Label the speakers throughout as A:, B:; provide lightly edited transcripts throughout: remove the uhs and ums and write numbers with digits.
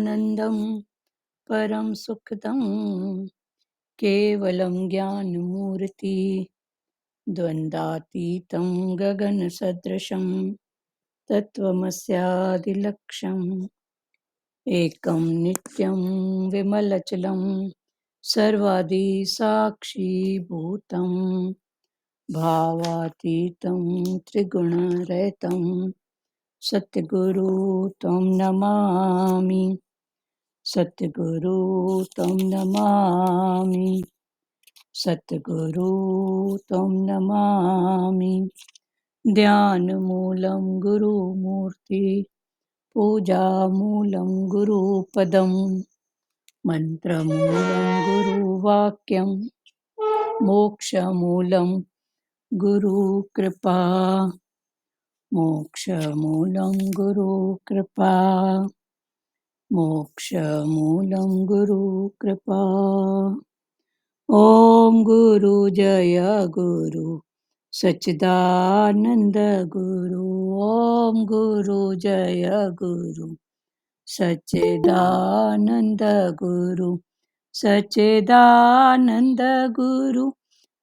A: सच्चिदानन्दं परं सुखदं केवलं ज्ञानमूर्ति द्वन्द्वातीतं गगनसदृशं तत्त्वमस्यादिलक्ष्यम् एकं नित्यं विमलचलं सर्वादिसाक्षीभूतं भावातीतं त्रिगुणरहितं सद्गुरु तं नमामि। सद्गुरु तं नमामि। सद्गुरु तं नमामि। ध्यानमूलं गुरुमूर्ति पूजामूलं गुरुपदं मन्त्रमूलं गुरुवाक्यं मोक्षमूलं गुरुकृपा। मोक्षमूलं गुरुकृपा। मोक्षमूलं गुरुकृपा। ॐ गुरु जय गुरु सच्चिदानन्द गुरु। ॐ गुरु जय गुरु सच्चिदानन्द गुरु। सच्चिदानन्द गुरु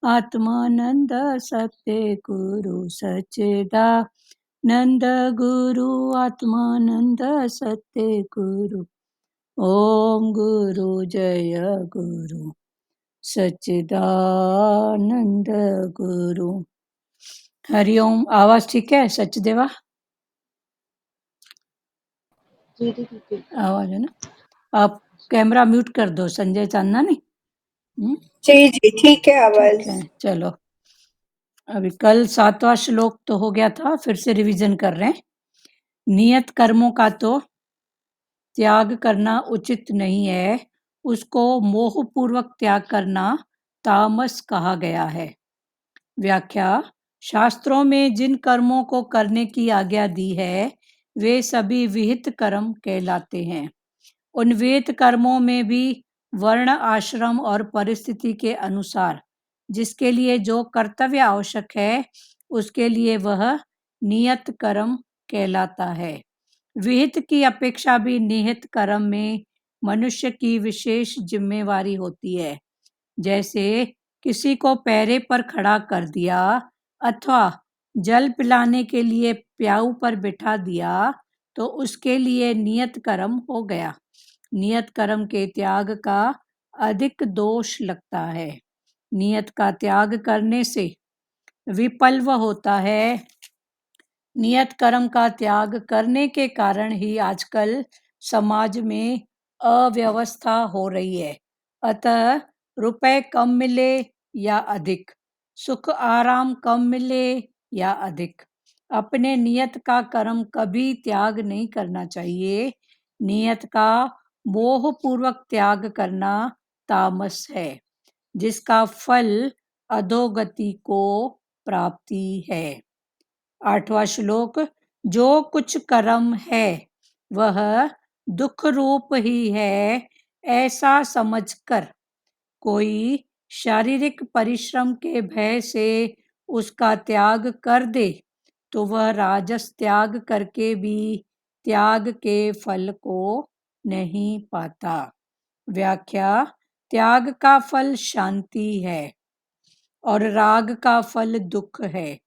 A: आत्मानन्द सत्य गुरु। सच्चिदानन्द गुरु आत्मानन्द सत्य गुरु। ॐ गुरु जय गुरु सच्चिदानंद गुरु। हरिओम। आवाज ठीक है सचदेवा?
B: जी ठीक है।
A: आवाज है ना? आप कैमरा म्यूट कर दो संजय चांदनानी।
C: जी जी ठीक है आवाज।
A: ठीक है चलो। अभी कल 7वां श्लोक तो हो गया था, फिर से रिवीजन कर रहे हैं। नियत कर्मों का तो त्याग करना उचित नहीं है, उसको मोहपूर्वक त्याग करना तामस कहा गया है। व्याख्या। शास्त्रों में जिन कर्मों को करने की आज्ञा दी है वे सभी विहित कर्म कहलाते हैं। उन विहित कर्मों में भी वर्ण आश्रम और परिस्थिति के अनुसार जिसके लिए जो कर्तव्य आवश्यक है उसके लिए वह नियत कर्म कहलाता है। विहित की अपेक्षा भी निहित कर्म में मनुष्य की विशेष जिम्मेवारी होती है। जैसे किसी को पैरे पर खड़ा कर दिया अथवा जल पिलाने के लिए प्याऊ पर बिठा दिया तो उसके लिए नियत कर्म हो गया। नियत कर्म के त्याग का अधिक दोष लगता है। नियत का त्याग करने से विपल्व होता है। नियत कर्म का त्याग करने के कारण ही आजकल समाज में अव्यवस्था हो रही है। अतः रुपए कम मिले या अधिक, सुख आराम कम मिले या अधिक, अपने नियत का कर्म कभी त्याग नहीं करना चाहिए। नियत का मोहपूर्वक त्याग करना तामस है, जिसका फल अधोगति को प्राप्ति है। 8वां श्लोक। जो कुछ कर्म है वह दुख रूप ही है, ऐसा समझकर कोई शारीरिक परिश्रम के भय से उसका त्याग कर दे तो वह राजस त्याग करके भी त्याग के फल को नहीं पाता। व्याख्या। त्याग का फल शांति है और राग का फल दुख है।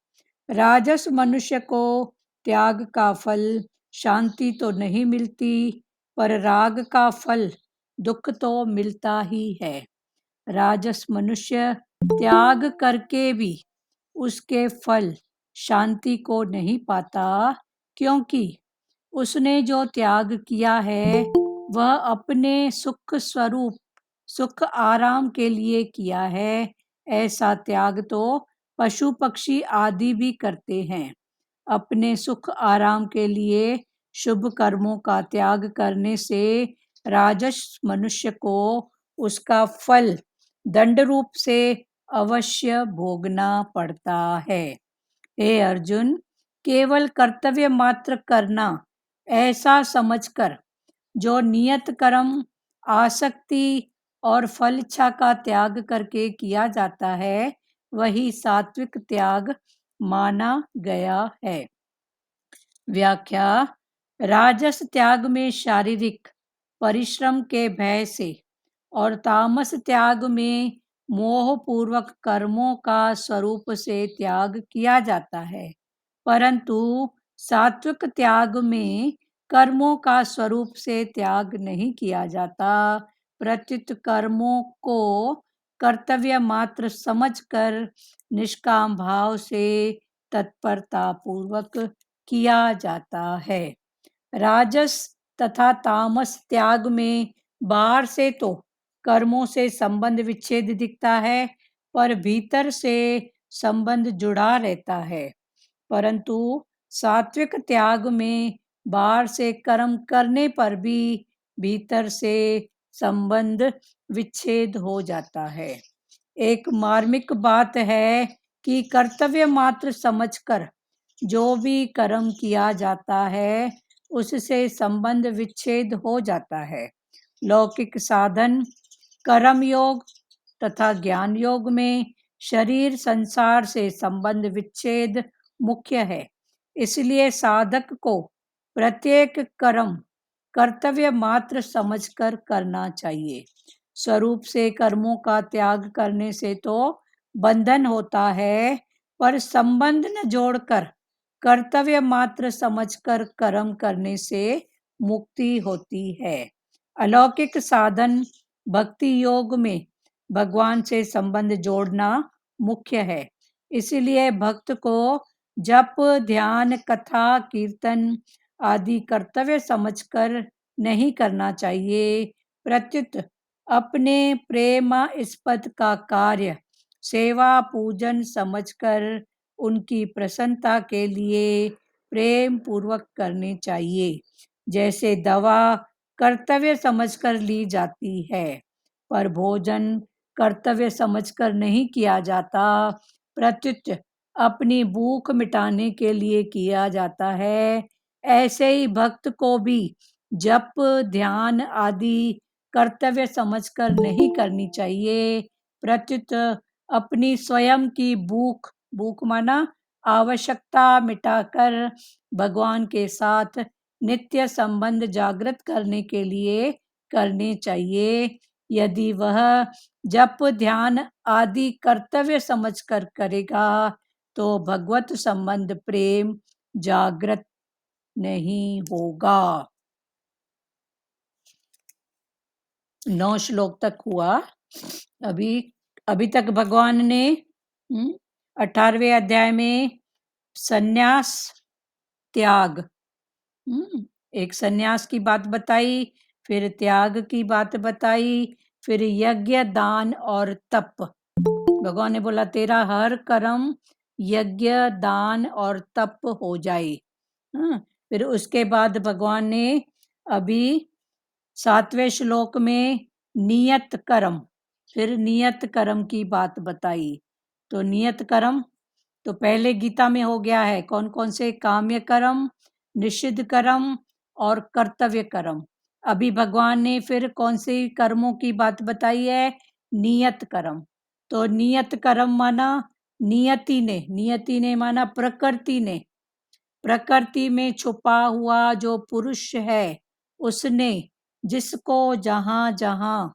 A: राजस मनुष्य को त्याग का फल शांति तो नहीं मिलती, पर राग का फल दुख तो मिलता ही है। राजस मनुष्य त्याग करके भी उसके फल शांति को नहीं पाता, क्योंकि उसने जो त्याग किया है वह अपने सुख स्वरूप सुख आराम के लिए किया है। ऐसा त्याग तो पशु पक्षी आदि भी करते हैं। अपने सुख आराम के लिए शुभ कर्मों का त्याग करने से राजस मनुष्य को उसका फल दंड रूप से अवश्य भोगना पड़ता है। हे अर्जुन, केवल कर्तव्य मात्र करना ऐसा समझकर जो नियत कर्म आसक्ति और फल इच्छा का त्याग करके किया जाता है वही सात्विक त्याग माना गया है। व्याख्या। राजस त्याग में शारीरिक परिश्रम के भय से, और तामस त्याग में मोह पूर्वक कर्मों का स्वरूप से त्याग किया जाता है। परंतु सात्विक त्याग में कर्मों का स्वरूप से त्याग नहीं किया जाता, प्रत्युत कर्मों को कर्तव्य मात्र समझकर निष्काम भाव से तत्परता पूर्वक किया जाता है। राजस तथा तामस त्याग में बाहर से तो कर्मों से संबंध विच्छेद दिखता है, पर भीतर से संबंध जुड़ा रहता है। परंतु सात्विक त्याग में बाहर से कर्म करने पर भी भीतर से संबंध विच्छेद हो जाता है। एक मार्मिक बात है कि कर्तव्य मात्र समझकर जो भी कर्म किया जाता है उससे संबंध विच्छेद हो जाता है। लौकिक साधन, कर्म योग तथा ज्ञान योग में शरीर संसार से संबंध विच्छेद मुख्य है। इसलिए साधक को प्रत्येक कर्म कर्तव्य मात्र समझकर करना चाहिए। स्वरूप से कर्मों का त्याग करने से तो बंधन होता है, पर संबंध न जोड़कर कर्तव्य मात्र समझकर कर्म करने से मुक्ति होती है। अलौकिक साधन भक्ति योग में भगवान से संबंध जोड़ना मुख्य है। इसलिए भक्त को जप, ध्यान, कथा, कीर्तन आदि कर्तव्य समझकर नहीं करना चाहिए, प्रत्युत अपने प्रेमास्पद का कार्य सेवा पूजन समझकर उनकी प्रसन्नता के लिए प्रेम पूर्वक करने चाहिए। जैसे दवा कर्तव्य समझकर ली जाती है, पर भोजन कर्तव्य समझकर नहीं किया जाता, प्रत्युत अपनी भूख मिटाने के लिए किया जाता है। ऐसे ही भक्त को भी जप, ध्यान आदि कर्तव्य समझकर नहीं करनी चाहिए, प्रत्युत अपनी स्वयं की भूख माना आवश्यकता मिटाकर भगवान के साथ नित्य संबंध जागृत करने के लिए करने चाहिए। यदि वह जप, ध्यान आदि कर्तव्य समझकर करेगा तो भगवत संबंध प्रेम जागृत नहीं होगा। 9 श्लोक तक हुआ। अभी तक भगवान ने 18वें अध्याय में सन्यास त्याग, एक सन्यास की बात बताई, फिर त्याग की बात बताई, फिर यज्ञ, दान और तप। भगवान ने बोला तेरा हर कर्म यज्ञ, दान और तप हो जाए। फिर उसके बाद भगवान ने अभी 7वें श्लोक में नियत कर्म, फिर नियत कर्म की बात बताई। तो नियत कर्म तो पहले गीता में हो गया है, कौन कौन से? काम्य कर्म, निषिद्ध कर्म और कर्तव्य कर्म। अभी भगवान ने फिर कौन से कर्मों की बात बताई है? नियत कर्म। तो नियत कर्म माना नियति ने माना प्रकृति में छुपा हुआ जो पुरुष है उसने जिसको जहां जहां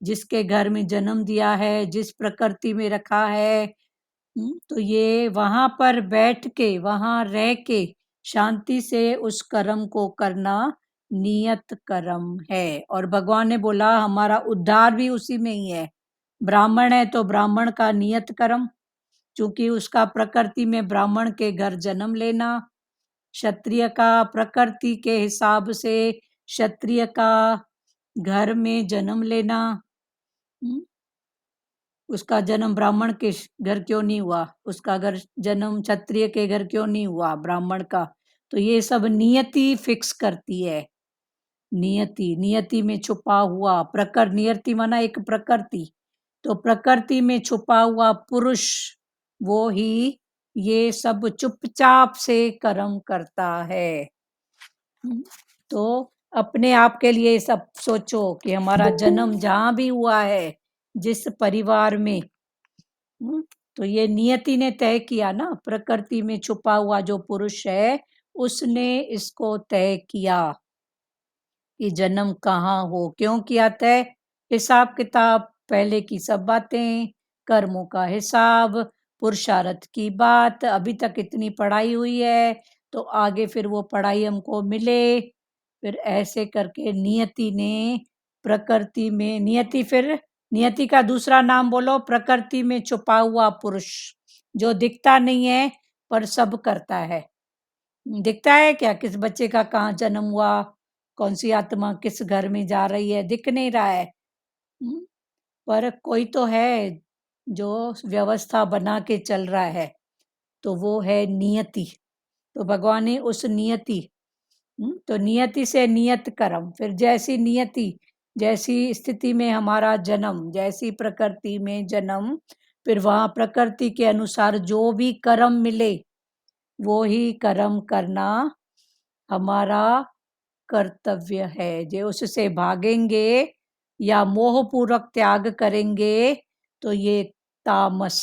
A: जिसके घर में जन्म दिया है, जिस प्रकृति में रखा है, तो ये वहां पर बैठ के, वहां रह के शांति से उस कर्म को करना नियत कर्म है। और भगवान ने बोला हमारा उद्धार भी उसी में ही है। ब्राह्मण है तो ब्राह्मण का नियत कर्म, क्योंकि उसका प्रकृति में ब्राह्मण के घर जन्म लेना, क्षत्रिय का प्रकृति के हिसाब से क्षत्रिय का घर में जन्म लेना। उसका जन्म ब्राह्मण के घर क्यों नहीं हुआ, उसका घर जन्म क्षत्रिय के घर क्यों नहीं हुआ ब्राह्मण का? तो ये सब नियति फिक्स करती है। नियति में छुपा हुआ नियति माना एक प्रकृति, तो प्रकृति में छुपा हुआ पुरुष वो ही ये सब चुपचाप से कर्म करता है। तो अपने आप के लिए सब सोचो कि हमारा जन्म जहां भी हुआ है, जिस परिवार में, तो ये नियति ने तय किया ना, प्रकृति में छुपा हुआ जो पुरुष है उसने इसको तय किया। कि जन्म कहाँ हो, क्यों किया तय, हिसाब किताब, पहले की सब बातें, कर्मों का हिसाब, पुरुषार्थ की बात, अभी तक इतनी पढ़ाई हुई है तो आगे फिर वो पढ़ाई हमको मिले। फिर ऐसे करके नियति ने प्रकृति में, नियति का दूसरा नाम बोलो, प्रकृति में छुपा हुआ पुरुष, जो दिखता नहीं है पर सब करता है। दिखता है क्या, किस बच्चे का कहाँ जन्म हुआ, कौन सी आत्मा किस घर में जा रही है, दिख नहीं रहा है। पर कोई तो है जो व्यवस्था बना के चल रहा है, तो वो है नियति। तो भगवान ने उस नियति, तो नियति से नियत कर्म, फिर जैसी नियति, जैसी स्थिति में हमारा जन्म, जैसी प्रकृति में जन्म, फिर वहां प्रकृति के अनुसार जो भी कर्म मिले वो ही कर्म करना हमारा कर्तव्य है। जो उससे भागेंगे या मोहपूर्वक त्याग करेंगे तो ये तामस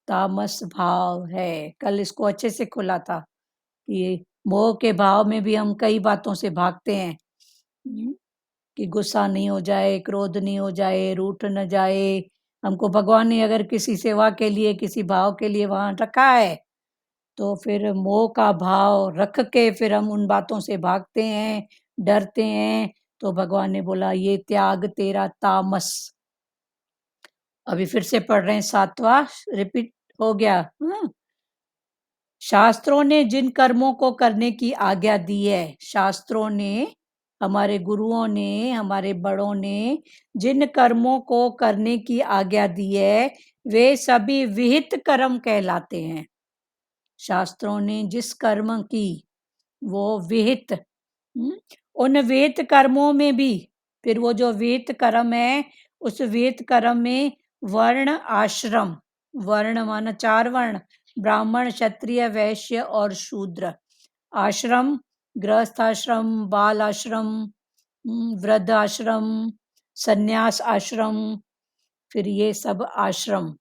A: तामस भाव है। कल इसको अच्छे से खुला था कि मोह के भाव में भी हम कई बातों से भागते हैं, कि गुस्सा नहीं हो जाए, क्रोध नहीं हो जाए, रूठ न जाए। हमको भगवान ने अगर किसी सेवा के लिए, किसी भाव के लिए वहां रखा है, तो फिर मोह का भाव रख के फिर हम उन बातों से भागते हैं, डरते हैं। तो भगवान ने बोला ये त्याग तेरा तामस। अभी फिर से पढ़ रहे हैं, 7वां रिपीट हो गया। शास्त्रों ने जिन कर्मों को करने की आज्ञा दी है, शास्त्रों ने, हमारे गुरुओं ने, हमारे बड़ों ने जिन कर्मों को करने की आज्ञा दी है, वे सभी विहित कर्म कहलाते हैं। शास्त्रों ने जिस कर्म की, वो विहित, उन विहित कर्मों में भी, फिर वो जो विहित कर्म है, उस विहित कर्म में वर्ण आश्रम, वर्ण माना 4 वर्ण, ब्राह्मण, क्षत्रिय, वैश्य और शूद्र। आश्रम, गृहस्थ आश्रम, बाल आश्रम, वृद्ध आश्रम, सन्यास आश्रम, फिर ये सब आश्रम।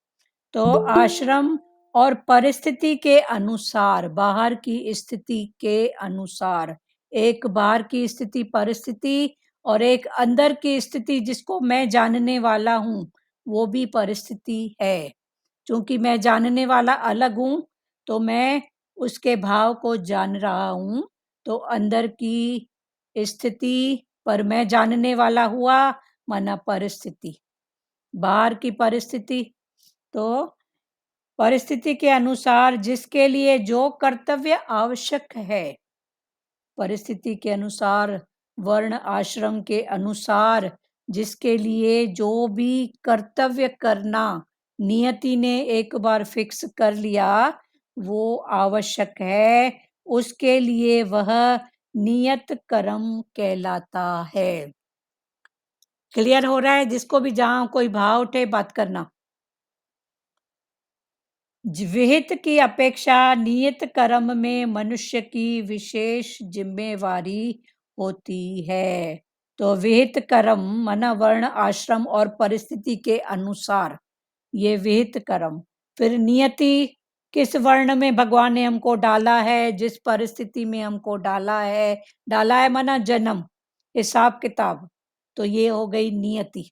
A: तो आश्रम और परिस्थिति के अनुसार, बाहर की स्थिति के अनुसार, एक बाहर की स्थिति परिस्थिति और एक अंदर की स्थिति जिसको मैं जानने वाला हूँ, वो भी परिस्थिति है। क्योंकि मैं जानने वाला अलग हूँ, तो मैं उसके भाव को जान रहा हूँ। तो अंदर की स्थिति पर मैं जानने वाला हुआ, माना परिस्थिति। बाहर की परिस्थिति, तो परिस्थिति के अनुसार जिसके लिए जो कर्तव्य आवश्यक है, परिस्थिति के अनुसार, वर्ण आश्रम के अनुसार जिसके लिए जो भी कर्तव्य करना नियति ने एक बार फिक्स कर लिया, वो आवश्यक है, उसके लिए वह नियत कर्म कहलाता है। क्लियर हो रहा है? जिसको भी जहां कोई भाव उठे बात करना। विहित की अपेक्षा नियत कर्म में मनुष्य की विशेष जिम्मेवारी होती है। तो विहित कर्म माना वर्ण आश्रम और परिस्थिति के अनुसार, ये विहित कर्म। फिर नियति, किस वर्ण में भगवान ने हमको डाला है, जिस परिस्थिति में हमको डाला है माना जन्म, हिसाब किताब, तो ये हो गई नियति।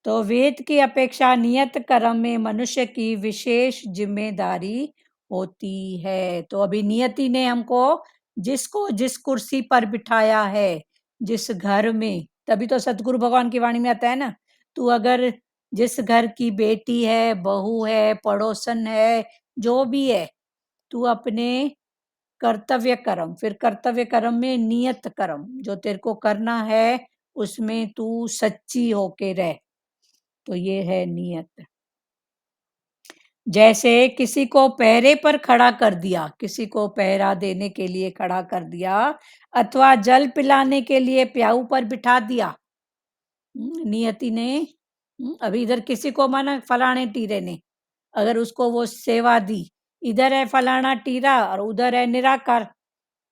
A: तो वेद की अपेक्षा नियत कर्म में मनुष्य की विशेष जिम्मेदारी होती है। तो अभी नियति ने हमको जिसको जिस कुर्सी पर बिठाया है, जिस घर में, तभी तो सतगुरु भगवान की वाणी में आता है ना, तू अगर जिस घर की बेटी है, बहू है, पड़ोसन है, जो भी है, तू अपने कर्तव्य कर्म, फिर कर्तव्य कर्म में नियत कर्म जो तेरे को करना है, उसमें तू सच्ची होके रह। तो ये है नियत। जैसे किसी को पहरे पर खड़ा कर दिया, किसी को पहरा देने के लिए खड़ा कर दिया, अथवा जल पिलाने के लिए प्याऊ पर बिठा दिया। नियति ने अभी इधर किसी को माना फलाने टीरे ने, अगर उसको वो सेवा दी, इधर है फलाना टीरा और उधर है निराकार।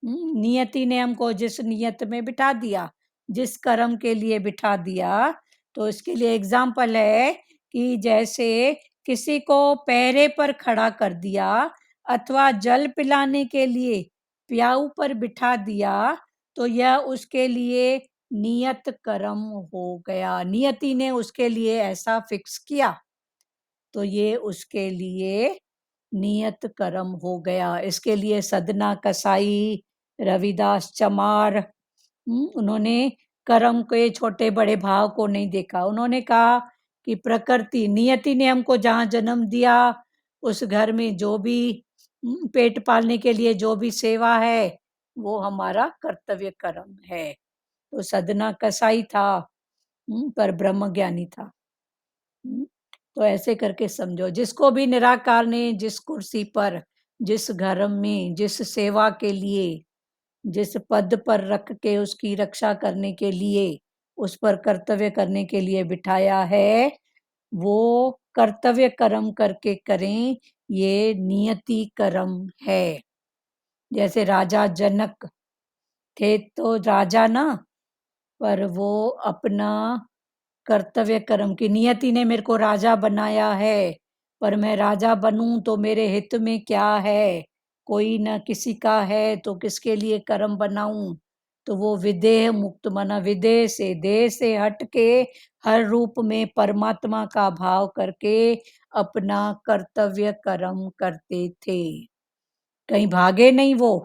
A: नियति ने हमको जिस नियत में बिठा दिया, जिस कर्म के लिए बिठा दिया, तो इसके लिए एग्जाम्पल है कि जैसे किसी को पहरे पर खड़ा कर दिया अथवा जल पिलाने के लिए प्याऊ पर बिठा दिया, तो यह उसके लिए नियत कर्म हो गया। नियति ने उसके लिए ऐसा फिक्स किया, तो ये उसके लिए नियत कर्म हो गया। इसके लिए सदना कसाई, रविदास चमार, उन्होंने कर्म के छोटे बड़े भाव को नहीं देखा। उन्होंने कहा कि प्रकृति नियति ने हमको जहाँ जन्म दिया, उस घर में जो भी पेट पालने के लिए जो भी सेवा है, वो हमारा कर्तव्य कर्म है। तो सदना कसाई था, पर ब्रह्म ज्ञानी था। तो ऐसे करके समझो, जिसको भी निराकार ने जिस कुर्सी पर, जिस घर में, जिस सेवा के लिए, जिस पद पर रख के उसकी रक्षा करने के लिए, उस पर कर्तव्य करने के लिए बिठाया है, वो कर्तव्य कर्म करके करें, ये नियति कर्म है। जैसे राजा जनक थे तो राजा ना, पर वो अपना कर्तव्य कर्म की, नियति ने मेरे को राजा बनाया है, पर मैं राजा बनूं तो मेरे हित में क्या है, कोई न किसी का है तो किसके लिए कर्म बनाऊं। तो वो विदेह मुक्त, माना विदेह से, देह से हट के हर रूप में परमात्मा का भाव करके अपना कर्तव्य कर्म करते थे। कहीं भागे नहीं वो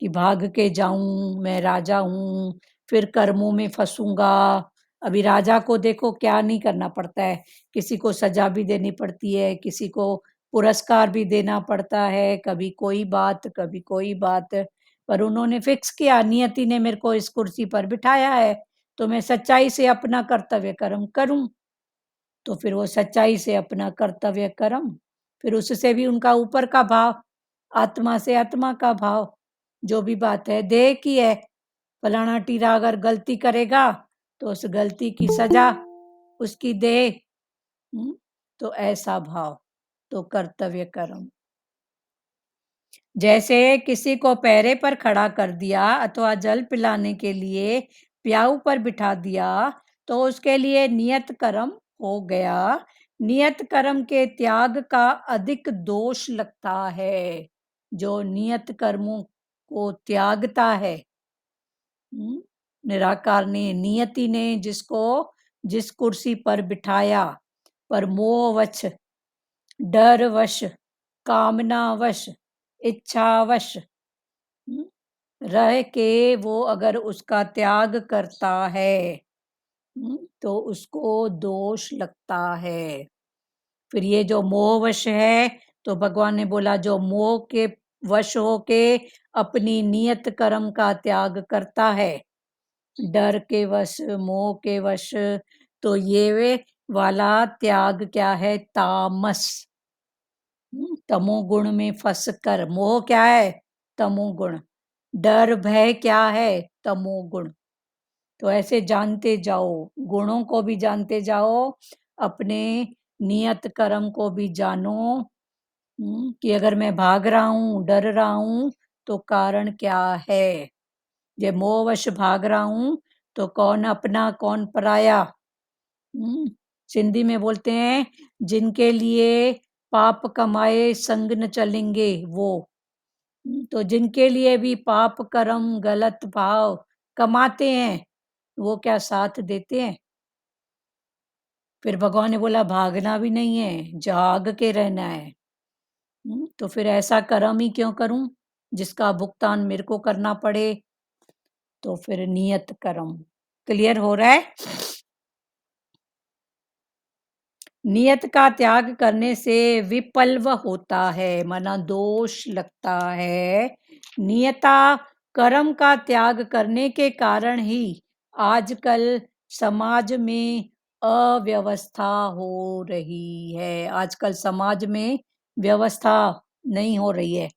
A: कि भाग के जाऊं मैं राजा हूं, फिर कर्मों में फंसूंगा। अभी राजा को देखो क्या नहीं करना पड़ता है, किसी को सजा भी देनी पड़ती है, किसी को पुरस्कार भी देना पड़ता है, कभी कोई बात कभी कोई बात। पर उन्होंने फिक्स किया, नियति ने मेरे को इस कुर्सी पर बिठाया है, तो मैं सच्चाई से अपना कर्तव्य कर्म करूं। तो फिर वो सच्चाई से अपना कर्तव्य कर्म, फिर उससे भी उनका ऊपर का भाव, आत्मा से आत्मा का भाव, जो भी बात है देह की है। फलाना टीरा अगर गलती करेगा तो उस गलती की सजा उसकी देह, तो ऐसा भाव, तो कर्तव्य कर्म। जैसे किसी को पैरे पर खड़ा कर दिया अथवा जल पिलाने के लिए प्याऊ पर बिठा दिया, तो उसके लिए नियत कर्म हो गया। नियत कर्म के त्याग का अधिक दोष लगता है। जो नियत कर्मों को त्यागता है, निराकार ने, नियति ने जिसको जिस कुर्सी पर बिठाया, पर मोहवश, डरवश, कामनावश, इच्छावश रह के वो अगर उसका त्याग करता है, तो उसको दोष लगता है। फिर ये जो मोहवश है, तो भगवान ने बोला जो मोह के वश होके अपनी नियत कर्म का त्याग करता है, डर के वश, मोह के वश, तो ये वे वाला त्याग क्या है, तामस, तमोगुण में फंस कर। मोह क्या है, तमोगुण। डर भय क्या है, तमोगुण। तो ऐसे जानते जाओ, गुणों को भी जानते जाओ, अपने नियत कर्म को भी जानो, कि अगर मैं भाग रहा हूं, डर रहा हूं, तो कारण क्या है। जे मोहवश भाग रहा हूं, तो कौन अपना कौन पराया। सिंधी में बोलते हैं, जिनके लिए पाप कमाए संग न चलेंगे वो। तो जिनके लिए भी पाप कर्म गलत भाव कमाते हैं, वो क्या साथ देते हैं। फिर भगवान ने बोला भागना भी नहीं है, जाग के रहना है। तो फिर ऐसा कर्म ही क्यों करूं जिसका भुगतान मेरे को करना पड़े। तो फिर नियत कर्म। क्लियर हो रहा है। नियत का त्याग करने से विपल्व होता है, माना दोष लगता है। नियता कर्म का त्याग करने के कारण ही आजकल समाज में अव्यवस्था हो रही है। आजकल समाज में व्यवस्था नहीं हो रही है,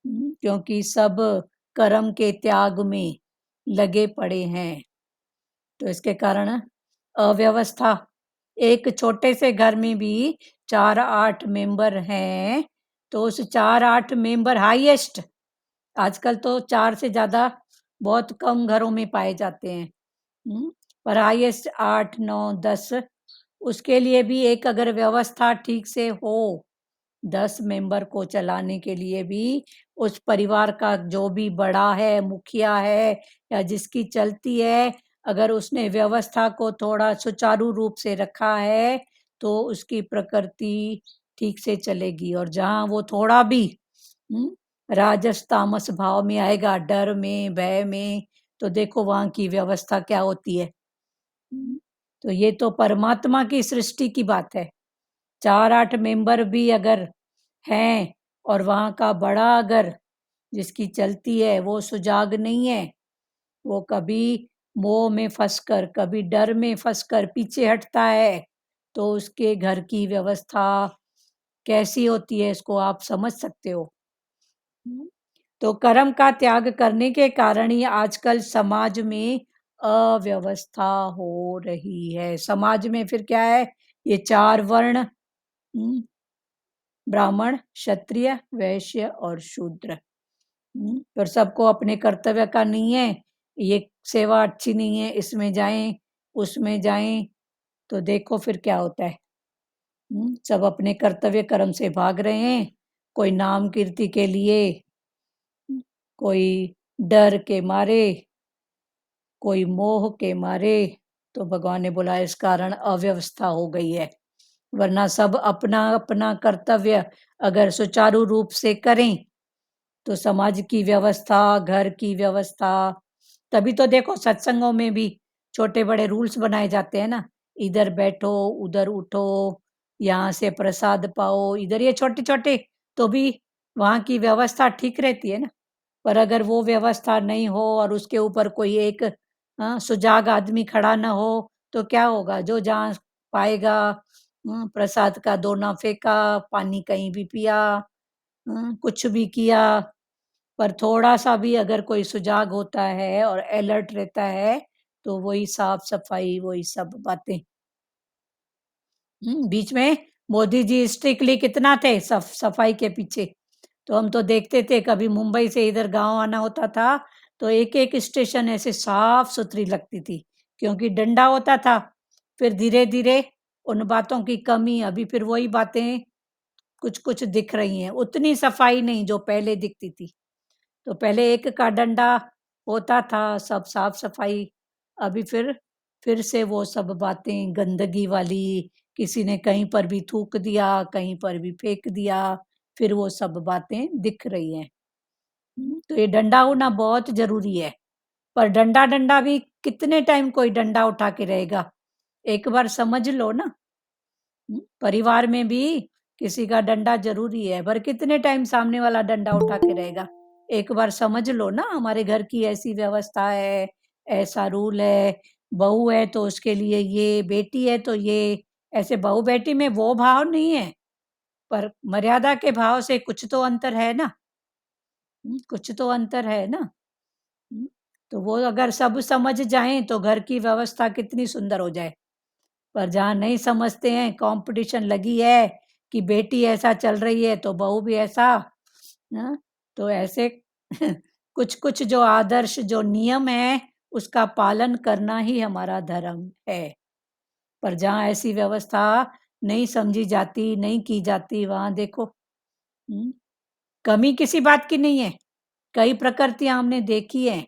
A: क्योंकि सब कर्म के त्याग में लगे पड़े हैं। तो इसके कारण अव्यवस्था। एक छोटे से घर में भी 4-8 मेंबर हैं, तो उस 4-8 मेंबर हाईएस्ट, आजकल तो 4 से ज्यादा बहुत कम घरों में पाए जाते हैं, पर हाईएस्ट 8, 9, 10। उसके लिए भी एक अगर व्यवस्था ठीक से हो, 10 मेंबर को चलाने के लिए भी उस परिवार का जो भी बड़ा है, मुखिया है या जिसकी चलती है, अगर उसने व्यवस्था को थोड़ा सुचारू रूप से रखा है, तो उसकी प्रकृति ठीक से चलेगी। और जहाँ वो थोड़ा भी राजस तामस भाव में आएगा, डर में, भय में, तो देखो वहाँ की व्यवस्था क्या होती है। तो ये तो परमात्मा की सृष्टि की बात है। 4-8 मेंबर भी अगर हैं और वहाँ का बड़ा अगर जिसकी चलती है वो सुजाग नहीं है, वो कभी मोह में फंसकर, कभी डर में फंसकर पीछे हटता है, तो उसके घर की व्यवस्था कैसी होती है इसको आप समझ सकते हो। तो कर्म का त्याग करने के कारण ही आजकल समाज में अव्यवस्था हो रही है। समाज में फिर क्या है, ये 4 वर्ण, ब्राह्मण, क्षत्रिय, वैश्य और शूद्र। पर सबको अपने कर्तव्य का नहीं है, ये सेवा अच्छी नहीं है, इसमें जाएं, उसमें जाएं, तो देखो फिर क्या होता है। सब अपने कर्तव्य कर्म से भाग रहे हैं, कोई नाम कीर्ति के लिए, कोई डर के मारे, कोई मोह के मारे। तो भगवान ने बोला इस कारण अव्यवस्था हो गई है, वरना सब अपना अपना कर्तव्य अगर सुचारू रूप से करें तो समाज की व्यवस्था, घर की व्यवस्था, तभी तो देखो सत्संगों में भी छोटे बड़े रूल्स बनाए जाते हैं ना, इधर बैठो, उधर उठो, यहाँ से प्रसाद पाओ, इधर, ये छोटे छोटे, तो भी वहाँ की व्यवस्था ठीक रहती है ना। पर अगर वो व्यवस्था नहीं हो और उसके ऊपर कोई एक सुजाग आदमी खड़ा ना हो, तो क्या होगा, जो जहाँ पाएगा प्रसाद का दोना फेंका, पानी कहीं भी पिया, कुछ भी किया। पर थोड़ा-सा भी अगर कोई सुजाग होता है और अलर्ट रहता है, तो वही साफ-सफाई, वही सब बातें। बीच में मोदी जी स्ट्रिक्टली कितना थे सफाई के पीछे। तो हम तो देखते थे, कभी मुंबई से इधर गाँव आना होता था, तो एक-एक स्टेशन ऐसे साफ-सुथरी लगती थी, क्योंकि डंडा होता था। फिर धीरे-धीरे उन बातों की कमी, अभी फिर वही बातें कुछ-कुछ दिख रही हैं, उतनी सफाई नहीं जो पहले दिखती थी। तो पहले एक का डंडा होता था, सब साफ-सफाई, अभी फिर से वो सब बातें गंदगी वाली, किसी ने कहीं पर भी थूक दिया, कहीं पर भी फेंक दिया, फिर वो सब बातें दिख रही हैं। तो ये डंडा होना बहुत ज़रूरी है, पर डंडा भी कितने टाइम कोई डंडा उठा के रहेगा? एक बार समझ लो ना। परिवार में भी किसी का डंडा ज़रूरी है, पर कितने टाइम सामने वाला डंडा उठा के रहेगा? एक बार समझ लो ना, हमारे घर की ऐसी व्यवस्था है, ऐसा रूल है, बहू है तो उसके लिए ये, बेटी है तो ये, ऐसे बहू-बेटी में वो भाव नहीं है, पर मर्यादा के भाव से कुछ तो अंतर है ना? कुछ तो अंतर है ना? हुँ, तो वो अगर सब समझ जाएँ तो घर की व्यवस्था कितनी सुंदर हो जाए। पर जहाँ नहीं समझते हैं, कॉम्पिटिशन लगी है कि बेटी ऐसा चल रही है तो बहू भी ऐसा, हाँ, तो ऐसे कुछ-कुछ जो आदर्श, जो नियम है, उसका पालन करना ही हमारा धर्म है। पर जहाँ ऐसी व्यवस्था नहीं समझी जाती, नहीं की जाती, वहाँ देखो, हुँ, कमी किसी बात की नहीं है। कई प्रकृतियाँ हमने देखी हैं,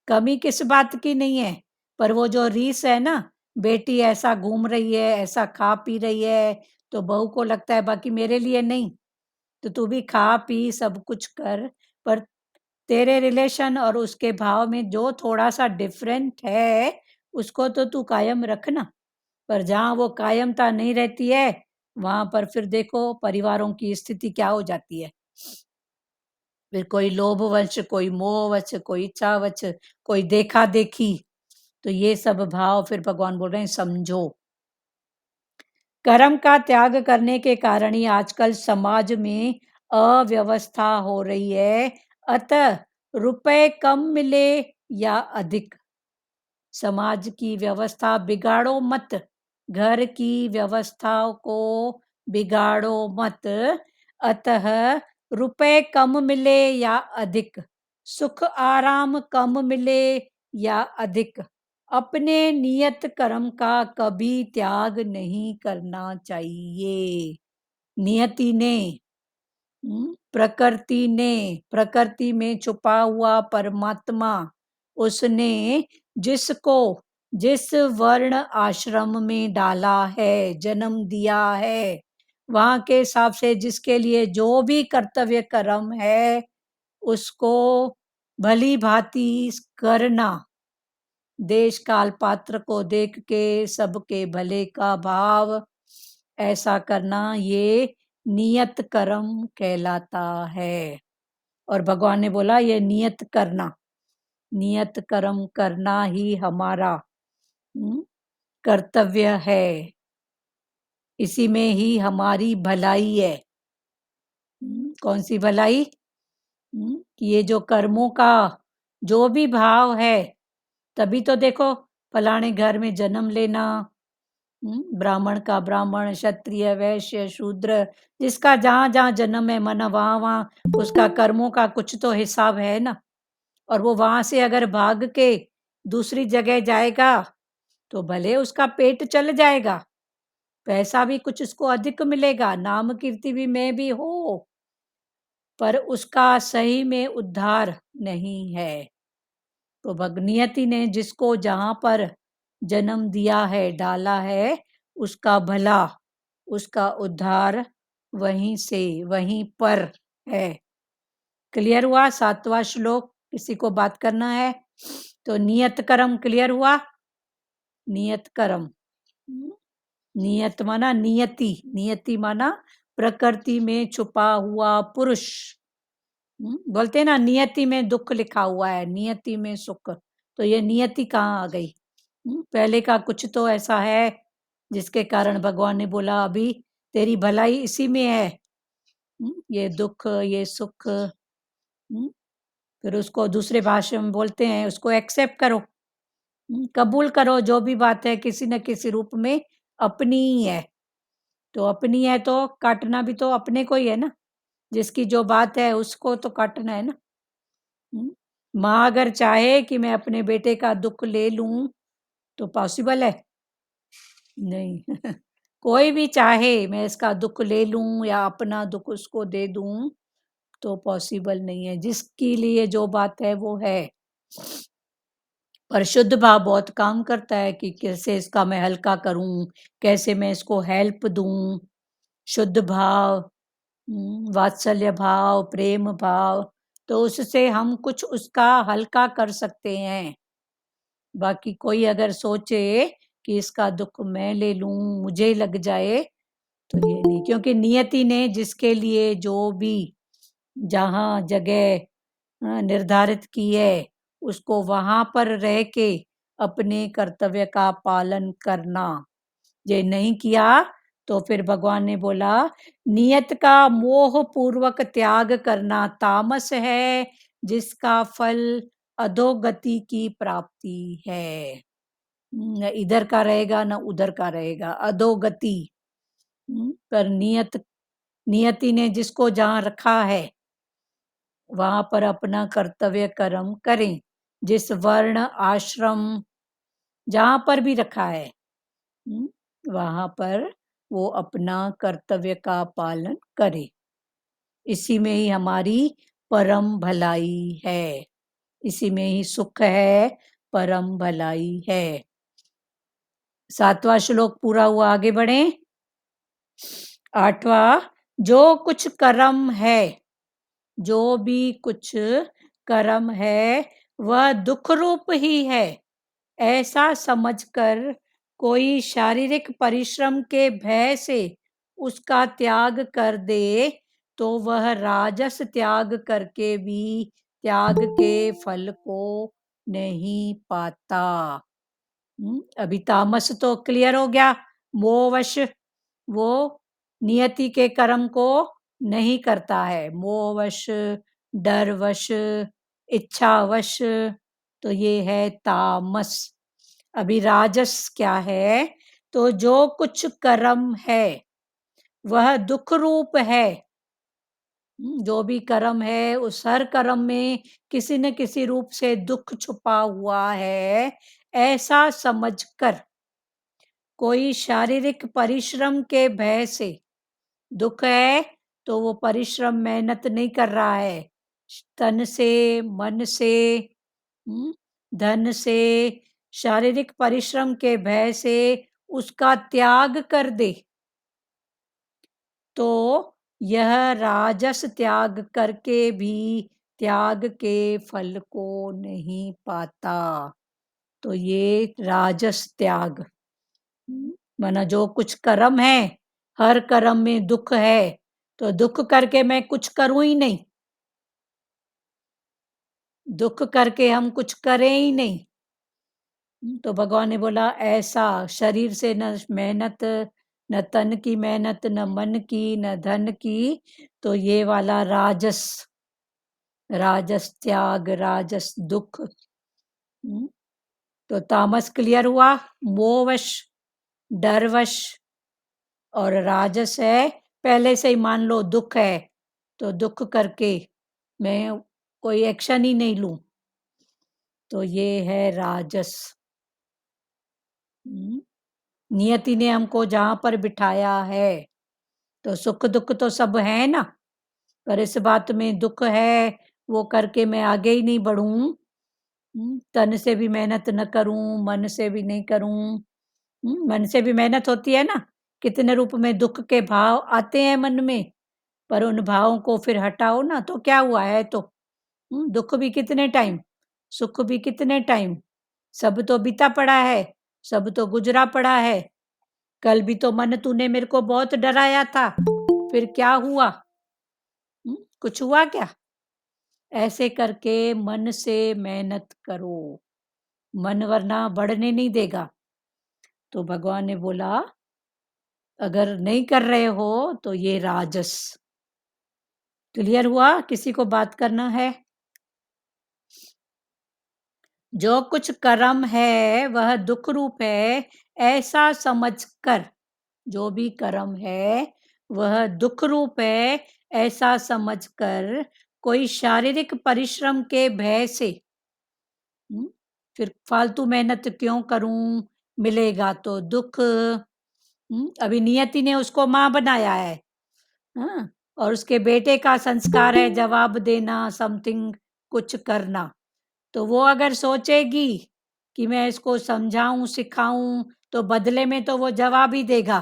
A: कमी किस बात की नहीं है, पर वो जो रीस है ना, बेटी ऐसा घूम रही है, ऐसा खा पी रही है, तो बहू को लगता है बाकी मेरे लिए नहीं, तो तू भी खा पी सब कुछ कर, पर तेरे रिलेशन और उसके भाव में जो थोड़ा-सा डिफरेंट है, उसको तो तू कायम रख ना। पर जहाँ वो कायमता नहीं रहती है, वहाँ पर फिर देखो परिवारों की स्थिति क्या हो जाती है। फिर कोई लोभवश, कोई मोहवश, कोई इच्छावश, कोई देखा-देखी, तो ये सब भाव फिर भगवान बोल रहे हैं समझो। कर्म का त्याग करने के कारण ही आजकल समाज में अव्यवस्था हो रही है। अतः रुपए कम मिले या अधिक, समाज की व्यवस्था बिगाड़ो मत, घर की व्यवस्था को बिगाड़ो मत। अतः रुपए कम मिले या अधिक, सुख आराम कम मिले या अधिक, अपने नियत कर्म का कभी त्याग नहीं करना चाहिए। नियति ने प्रकृति में छुपा हुआ परमात्मा उसने जिसको जिस वर्ण आश्रम में डाला है, जन्म दिया है, वहां के हिसाब से जिसके लिए जो भी कर्तव्य कर्म है उसको भली भांति करना, देश काल पात्र को देख के सबके भले का भाव ऐसा करना, ये नियत कर्म कहलाता है। और भगवान ने बोला ये नियत कर्म करना ही हमारा कर्तव्य है, इसी में ही हमारी भलाई है। कौन सी भलाई? कि ये जो कर्मों का जो भी भाव है, तभी तो देखो फलाने घर में जन्म लेना, ब्राह्मण का ब्राह्मण, क्षत्रिय, वैश्य, शूद्र, जिसका जहां जहां जन्म है मन वहां वहां उसका कर्मों का कुछ तो हिसाब है ना। और वो वहां से अगर भाग के दूसरी जगह जाएगा तो भले उसका पेट चल जाएगा, पैसा भी कुछ उसको अधिक मिलेगा, नाम कीर्ति भी में भी हो, पर उसका सही में उद्धार नहीं है। तो भगनियति ने जिसको जहां पर जन्म दिया है, डाला है, उसका भला, उसका उद्धार वहीं से वहीं पर है। क्लियर हुआ? 7वां श्लोक। किसी को बात करना है तो नियत कर्म क्लियर हुआ? नियत कर्म, नियत माना नियति, नियति माना प्रकृति में छुपा हुआ पुरुष। बोलते हैं ना नियति में दुख लिखा हुआ है, नियति में सुख, तो ये नियति कहाँ आ गई? पहले का कुछ तो ऐसा है जिसके कारण भगवान ने बोला अभी तेरी भलाई इसी में है। ये दुख, ये सुख, फिर उसको दूसरे भाषा में बोलते हैं उसको एक्सेप्ट करो, कबूल करो, जो भी बात है किसी न किसी रूप में अपनी ही है। तो अपनी है तो काटना भी तो अपने को ही है ना, जिसकी जो बात है उसको तो काटना है ना। माँ अगर चाहे कि मैं अपने बेटे का दुख ले लूं तो पॉसिबल है? नहीं। कोई भी चाहे मैं इसका दुख ले लूं या अपना दुख उसको दे दूं तो पॉसिबल नहीं है। जिसके लिए जो बात है वो है। पर शुद्ध भाव बहुत काम करता है कि कैसे इसका मैं हल्का करूं, कैसे मैं इसको हेल्प दूं। शुद्ध भाव, वात्सल्य भाव, प्रेम भाव, तो उससे हम कुछ उसका हल्का कर सकते हैं। बाकी कोई अगर सोचे कि इसका दुख मैं ले लूं, मुझे लग जाए, तो ये नहीं, क्योंकि नियति ने जिसके लिए जो भी जहां जगह निर्धारित की है उसको वहां पर रह के अपने कर्तव्य का पालन करना, ये नहीं किया तो फिर भगवान ने बोला नियत का मोह पूर्वक त्याग करना तामस है, जिसका फल अधोगति की प्राप्ति है। न इधर का रहेगा न उधर का रहेगा, अधोगति। पर नियति ने जिसको जहां रखा है वहां पर अपना कर्तव्य कर्म करें, जिस वर्ण आश्रम जहां पर भी रखा है वहां पर वो अपना कर्तव्य का पालन करे, इसी में ही हमारी परम भलाई है, इसी में ही सुख है, परम भलाई है। 7वां श्लोक पूरा हुआ, आगे बढ़े। 8वां, जो कुछ कर्म है, जो भी कुछ कर्म है वह दुख रूप ही है, ऐसा समझकर कोई शारीरिक परिश्रम के भय से उसका त्याग कर दे तो वह राजस त्याग करके भी त्याग के फल को नहीं पाता। अभी तामस तो क्लियर हो गया, मोहवश वो नियति के कर्म को नहीं करता है, मोहवश, डरवश, इच्छावश, तो ये है तामस। अभी राजस क्या है? तो जो कुछ कर्म है वह दुख रूप है। जो भी कर्म है उस हर कर्म में किसी न किसी रूप से दुख छुपा हुआ है, ऐसा समझकर कोई शारीरिक परिश्रम के भय से, दुख है तो वो परिश्रम मेहनत नहीं कर रहा है, तन से, मन से, धन से, शारीरिक परिश्रम के भय से उसका त्याग कर दे, तो यह राजस त्याग करके भी त्याग के फल को नहीं पाता। तो ये राजस त्याग, माना जो कुछ कर्म है, हर कर्म में दुख है, तो दुख करके मैं कुछ करूं ही नहीं, दुख करके हम कुछ करें ही नहीं। तो भगवान ने बोला ऐसा शरीर से न मेहनत, न तन की मेहनत, न मन की, न धन की, तो ये वाला राजस, राजस त्याग, राजस दुख। तो तामस क्लियर हुआ, मोहवश, डरवश, और राजस है पहले से ही मान लो दुख है, तो दुख करके मैं कोई एक्शन ही नहीं लूं, तो ये है राजस। नियति ने हमको जहां पर बिठाया है, तो सुख दुख तो सब है ना, पर इस बात में दुख है, वो करके मैं आगे ही नहीं बढ़ूं, तन से भी मेहनत न करूं, मन से भी नहीं करूं। मन से भी मेहनत होती है ना, कितने रूप में दुख के भाव आते हैं मन में, पर उन भावों को फिर हटाओ ना, तो क्या हुआ है, तो दुख भी कितने टाइम, सुख भी कितने टाइम, सब तो बीता पड़ा है, सब तो गुजरा पड़ा है। कल भी तो मन तूने मेरे को बहुत डराया था, फिर क्या हुआ, कुछ हुआ क्या? ऐसे करके मन से मेहनत करो, मन वरना बढ़ने नहीं देगा। तो भगवान ने बोला अगर नहीं कर रहे हो तो ये राजस। क्लियर हुआ? किसी को बात करना है? जो कुछ कर्म है वह दुख रूप है, ऐसा समझकर, जो भी कर्म है वह दुख रूप है, ऐसा समझकर कोई शारीरिक परिश्रम के भय से, फिर फालतू मेहनत क्यों करूं, मिलेगा तो दुख। अभी नियति ने उसको माँ बनाया है, हाँ, और उसके बेटे का संस्कार है जवाब देना, समथिंग कुछ करना, तो वो अगर सोचेगी कि मैं इसको समझाऊं सिखाऊं, तो बदले में तो वो जवाब ही देगा,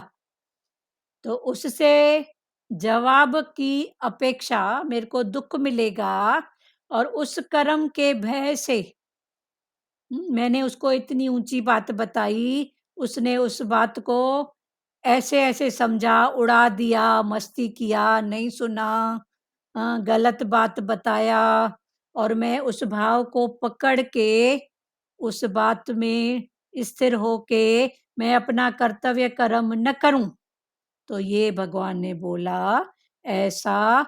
A: तो उससे जवाब की अपेक्षा मेरे को दुख मिलेगा, और उस कर्म के भय से मैंने उसको इतनी ऊंची बात बताई, उसने उस बात को ऐसे ऐसे समझा, उड़ा दिया, मस्ती किया, नहीं सुना, गलत बात बताया, और मैं उस भाव को पकड़ के उस बात में स्थिर होके मैं अपना कर्तव्य कर्म न करूं, तो ये भगवान ने बोला ऐसा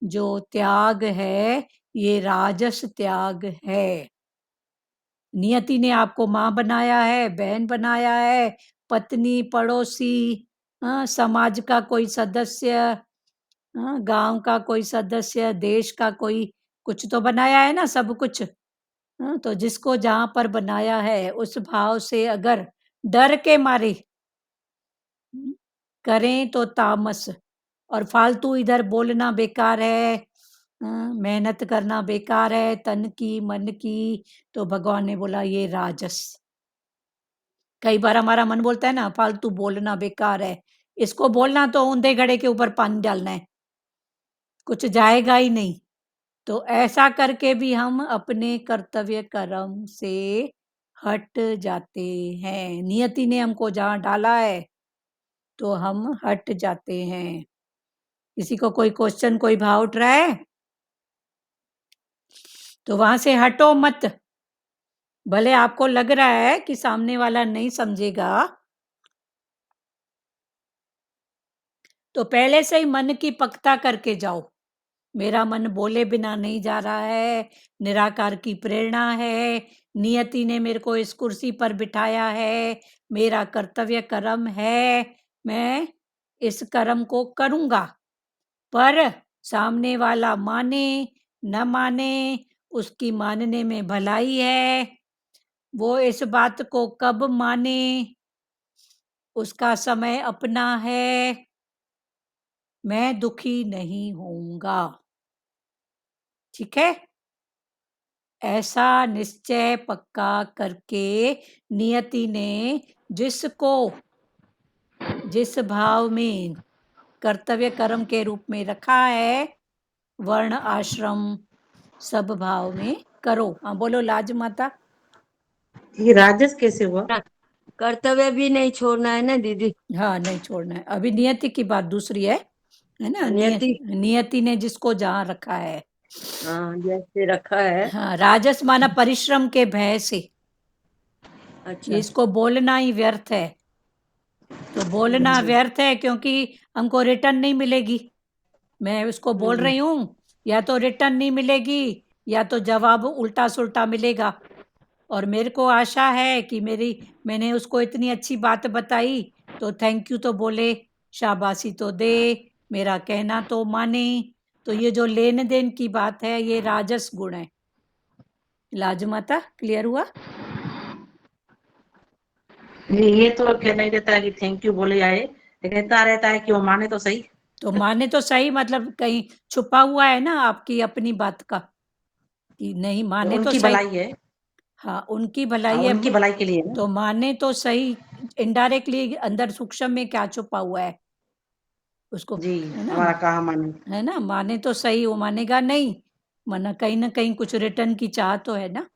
A: जो त्याग है ये राजस त्याग है। नियति ने आपको माँ बनाया है, बहन बनाया है, पत्नी, पड़ोसी, समाज का कोई सदस्य, गांव का कोई सदस्य, देश का कोई, कुछ तो बनाया है ना, सब कुछ। तो जिसको जहां पर बनाया है उस भाव से अगर डर के मारे करें तो तामस, और फालतू इधर बोलना बेकार है, मेहनत करना बेकार है तन की मन की, तो भगवान ने बोला ये राजस। कई बार हमारा मन बोलता है ना फालतू बोलना बेकार है, इसको बोलना तो औंधे घड़े के ऊपर पानी डालना है, कुछ जाएगा ही नहीं। तो ऐसा करके भी हम अपने कर्तव्य कर्म से हट जाते हैं, नियति ने हमको जहां डाला है तो हम हट जाते हैं। किसी को कोई क्वेश्चन, कोई भाव उठ रहा है तो वहां से हटो मत, भले आपको लग रहा है कि सामने वाला नहीं समझेगा, तो पहले से ही मन की पक्का करके जाओ, मेरा मन बोले बिना नहीं जा रहा है, निराकार की प्रेरणा है, नियति ने मेरे को इस कुर्सी पर बिठाया है, मेरा कर्तव्य कर्म है, मैं इस कर्म को करूंगा, पर सामने वाला माने न माने उसकी मानने में भलाई है, वो इस बात को कब माने उसका समय अपना है, मैं दुखी नहीं होऊंगा। ठीक है, ऐसा निश्चय पक्का करके नियति ने जिसको जिस भाव में कर्तव्य कर्म के रूप में रखा है, वर्ण आश्रम सब भाव में करो। हाँ बोलो लाज माता।
B: ये राजस कैसे हुआ?
D: कर्तव्य भी नहीं छोड़ना है ना दीदी।
A: हाँ नहीं छोड़ना है। अभी नियति की बात दूसरी है ना।
D: नियति।
A: नियति ने जिसको जहाँ रखा है,
D: हाँ जैसे रखा है।
A: हाँ राजस माना परिश्रम के भय से।
D: अच्छा।
A: इसको बोलना ही व्यर्थ है। तो बोलना व्यर्थ है क्योंकि हमको रिटर्न नहीं मिलेगी। मैं उसको बोल रही हूँ, या तो रिटर्न नहीं मिलेगी या तो जवाब उल्टा सुल्टा मिलेगा। और मेरे को आशा है कि मैंने उसको इतनी अच्छी बात बताई तो थैंक यू तो बोले, शाबाशी तो दे, मेरा कहना तो माने। तो ये जो लेन देन की बात है ये राजस गुण है। लाजमाता क्लियर हुआ?
B: ये तो कह नहीं देता है कि थैंक यू बोले आए, कहता रहता है कि वो माने तो सही।
A: तो माने तो सही मतलब कहीं छुपा हुआ है ना आपकी अपनी बात का, कि नहीं माने तो
B: उनकी
A: सही।
B: भलाई है।
A: हाँ उनकी भलाई है,
B: उनकी भलाई के लिए है ना।
A: तो माने तो सही। इनडायरेक्टली अंदर सूक्ष्म में क्या छुपा हुआ है उसको,
B: जी,
A: है ना,
B: हमारा कहा माने।
A: है ना। माने तो सही, वो मानेगा नहीं, माना कहीं ना कहीं कुछ रिटर्न की चाह तो है ना।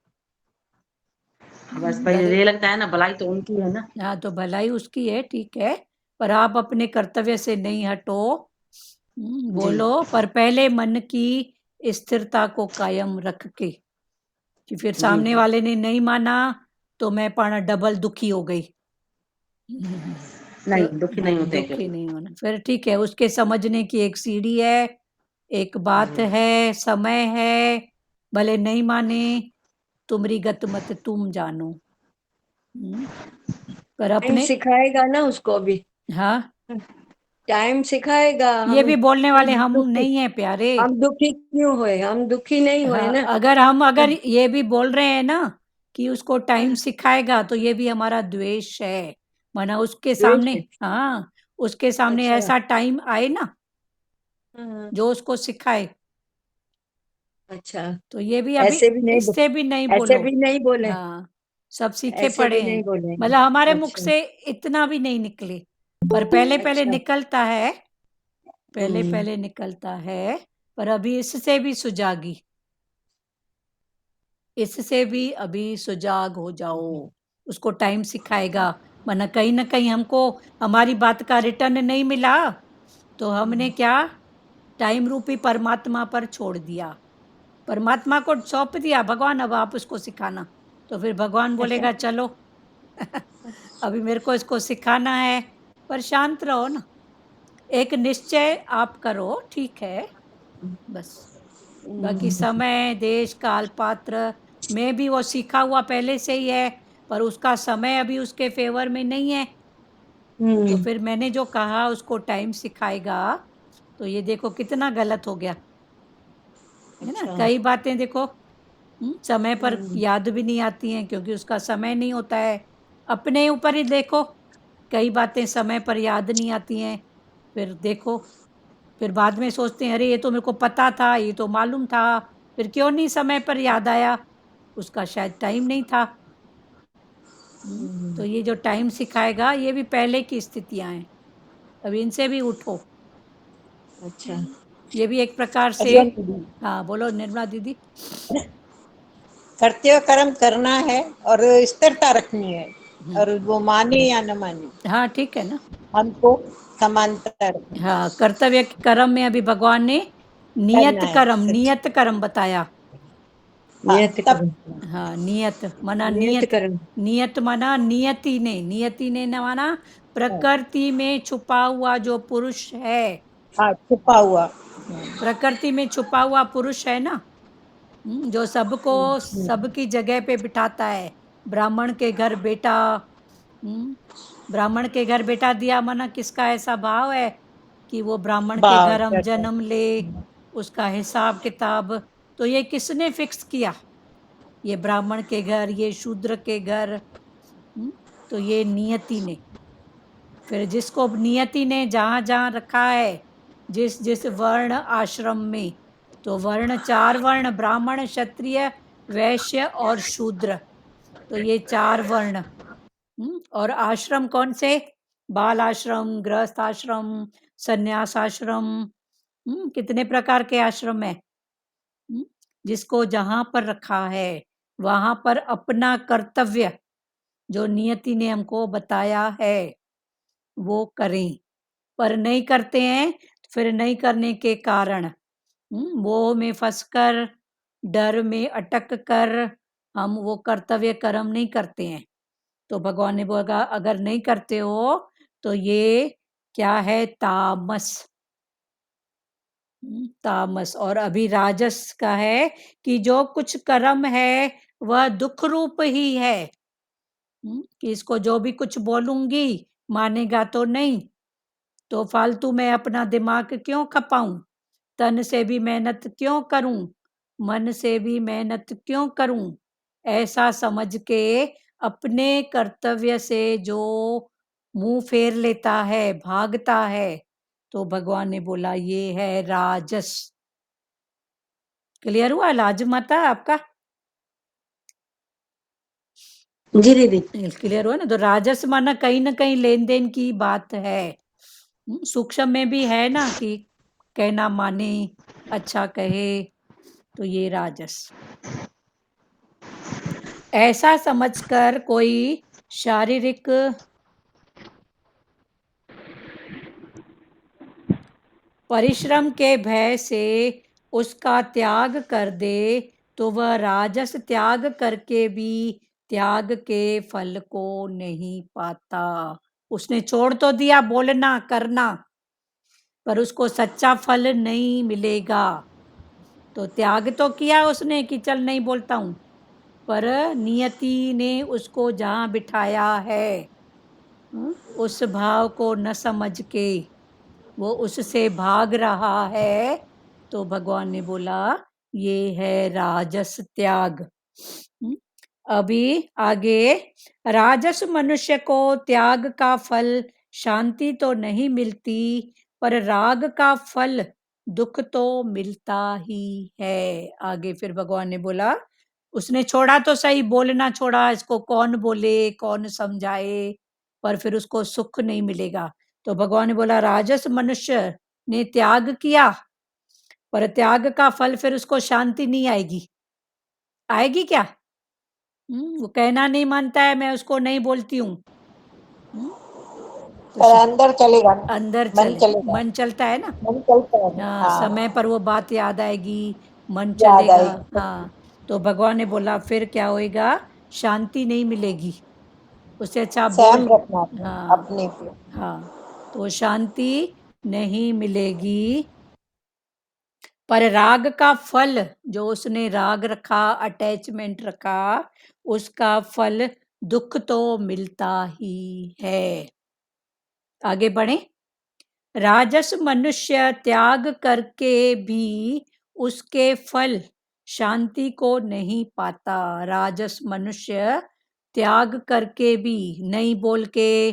B: बस भाई ये लगता है ना भलाई तो उनकी है ना।
A: हाँ तो भलाई उसकी है, ठीक है, पर आप अपने कर्तव्य से नहीं हटो। बोलो, पर पहले मन की स्थिरता को कायम रख के, कि फिर सामने वाले ने नहीं माना तो मैं पण डबल दुखी हो गई।
B: नहीं
A: तो
B: दुखी नहीं होते
A: दुखी नहीं होना। फिर ठीक है, उसके समझने की एक सीढ़ी है, एक बात है, समय है, भले नहीं माने, तुमरी गत मत तुम जानो। पर
D: टाइम
A: अपने,
D: सिखाएगा ना उसको अभी।
A: हाँ
D: टाइम सिखाएगा।
A: ये
D: हम
A: भी बोलने वाले
D: क्यों
A: हम
D: दुखी,
A: नहीं है प्यारे।
D: हम दुखी क्यों हुए, हम दुखी नहीं हुए
A: हाँ
D: ना।
A: अगर ये भी बोल रहे हैं ना कि उसको टाइम सिखाएगा, तो ये भी हमारा द्वेष है। माना उसके
D: द्वेष
A: सामने,
D: है।
A: हाँ उसके सामने
D: अच्छा।
A: ऐसा टाइम आए ना
D: हाँ,
A: जो उसको सिखाए।
D: अच्छा।
A: तो ये भी अभी
D: ऐसे भी नहीं
A: इससे भी नहीं
D: ऐसे
A: बोलो।
D: भी नहीं बोले।
A: हाँ सब सीखे
D: ऐसे
A: पड़े
D: भी
A: हैं,
D: नहीं बोले।
A: मतलब हमारे मुख
D: अच्छा।
A: से इतना भी नहीं निकले, पर पहले पहले
D: अच्छा।
A: निकलता है, पहले पहले निकलता है। पर अभी इससे भी सुजागी, इससे भी अभी सुजाग हो जाओ। उसको टाइम सिखाएगा, वरना कहीं ना कहीं हमको हमारी बात का रिटर्न नहीं मिला तो हमने क्या, टाइम रूपी परमात्मा पर छोड़ दिया, परमात्मा को सौंप दिया, भगवान अब आप उसको सिखाना। तो फिर भगवान बोलेगा चलो अभी मेरे को इसको सिखाना है, पर शांत रहो ना। एक निश्चय आप करो, ठीक है, बस। बाकी समय देश काल पात्र में भी वो सीखा हुआ पहले से ही है, पर उसका समय अभी उसके फेवर में नहीं है। तो फिर मैंने जो कहा उसको टाइम सिखाएगा, तो ये देखो कितना गलत हो गया, है ना। कई बातें देखो समय पर याद भी नहीं आती हैं क्योंकि उसका समय नहीं होता है। अपने ऊपर ही देखो, कई बातें समय पर याद नहीं आती हैं, फिर देखो, फिर बाद में सोचते हैं अरे ये तो मेरे को पता था, ये तो मालूम था, फिर क्यों नहीं समय पर याद आया, उसका शायद टाइम नहीं था। तो ये जो टाइम सिखाएगा ये भी पहले की स्थितियां हैं, अब इनसे भी उठो।
D: अच्छा।
A: ये भी एक प्रकार से, हाँ बोलो निर्मला दीदी।
E: कर्तव्य कर्म करना है और स्थिरता रखनी है, और वो माने या न माने
A: हाँ ठीक है ना।
E: हमको समानता रखनी
A: हाँ कर्तव्य कर्म में अभी भगवान ने
E: करना है सच।
A: नियत कर्म बताया।
E: हाँ
D: नियत
E: तब
D: करण।
A: हाँ नियत माना
D: नियत
A: नियत,
D: करण।
A: नियत माना नियति ने न माना प्रकृति में छुपा हुआ जो पुरुष है,
E: हाँ छुपा हुआ।
A: प्रकृति में छुपा हुआ पुरुष है ना, जो सबको सबकी जगह पे बिठाता है। ब्राह्मण के घर बेटा, ब्राह्मण के घर बेटा दिया माना किसका ऐसा भाव है कि वो ब्राह्मण के
E: भाव
A: घर हम
E: रहता है।
A: जन्म ले, उसका हिसाब किताब। तो ये किसने फिक्स किया, ये ब्राह्मण के घर, ये शूद्र के घर, तो ये नियति ने। फिर जिसको नियति ने जहां जहां रखा है जिस जिस वर्ण आश्रम में, तो वर्ण 4 वर्ण, ब्राह्मण, क्षत्रिय, वैश्य और शूद्र, तो ये 4 वर्ण। और आश्रम कौन से? बाल आश्रम, गृहस्थ आश्रम, संन्यास आश्रम। कितने प्रकार के आश्रम है? जिसको जहां पर रखा है वहां पर अपना कर्तव्य जो नियति ने हमको बताया है वो करें, पर नहीं करते हैं, फिर नहीं करने के कारण मोह में फंसकर, डर में अटक कर हम वो कर्तव्य कर्म नहीं करते हैं। तो भगवान ने बोला अगर नहीं करते हो तो ये क्या है? तामस। तामस। और अभी राजस का है कि जो कुछ कर्म है वह दुख रूप ही है। कि इसको जो भी कुछ बोलूंगी मानेगा तो नहीं, तो फालतू में अपना दिमाग क्यों खपाऊं, तन से भी मेहनत क्यों करूं, मन से भी मेहनत क्यों करूं, ऐसा समझ के अपने कर्तव्य से जो मुंह फेर लेता है, भागता है, तो भगवान ने बोला ये है राजस। क्लियर हुआ लाज माता आपका?
B: जी दीदी।
A: क्लियर हुआ ना? तो राजस माना कहीं ना कहीं लेन देन की बात है। सूक्ष्म में भी है ना कि कहना माने, अच्छा कहे, तो ये राजस। ऐसा समझकर कोई शारीरिक परिश्रम के भय से उसका त्याग कर दे तो वह राजस त्याग करके भी त्याग के फल को नहीं पाता। उसने छोड़ तो दिया बोलना करना, पर उसको सच्चा फल नहीं मिलेगा। तो त्याग तो किया उसने कि चल नहीं बोलता हूं, पर नियति ने उसको जहां बिठाया है उस भाव को न समझ के वो उससे भाग रहा है, तो भगवान ने बोला ये है राजस त्याग। अभी आगे, राजस मनुष्य को त्याग का फल शांति तो नहीं मिलती, पर राग का फल दुख तो मिलता ही है। आगे फिर भगवान ने बोला उसने छोड़ा तो सही, बोलना छोड़ा, इसको कौन बोले कौन समझाए, पर फिर उसको सुख नहीं मिलेगा। तो भगवान ने बोला राजस मनुष्य ने त्याग किया, पर त्याग का फल फिर उसको शांति नहीं आएगी। आएगी क्या? वो कहना नहीं मानता है, मैं उसको नहीं बोलती हूँ।
E: पर अंदर चलेगा ना,
A: अंदर
E: मन
A: चले,
E: चलेगा,
A: मन चलता है ना।
E: मन चलता है ना।
A: हाँ, समय पर वो बात याद आएगी, मन
E: याद
A: चलेगा।
E: आएगी।
A: हाँ, तो भगवान ने बोला फिर क्या होएगा? शांति नहीं मिलेगी। उससे अच्छा बोल।
E: सहम रखना है
A: हाँ
E: अपने पे।
A: हाँ, तो शांति नहीं मिलेगी, पर राग का फल जो उसने राग रखा, अटैचमेंट रखा, उसका फल दुख तो मिलता ही है। आगे बढ़े। राजस मनुष्य त्याग करके भी उसके फल शांति को नहीं पाता। राजस मनुष्य त्याग करके भी, नहीं बोल के,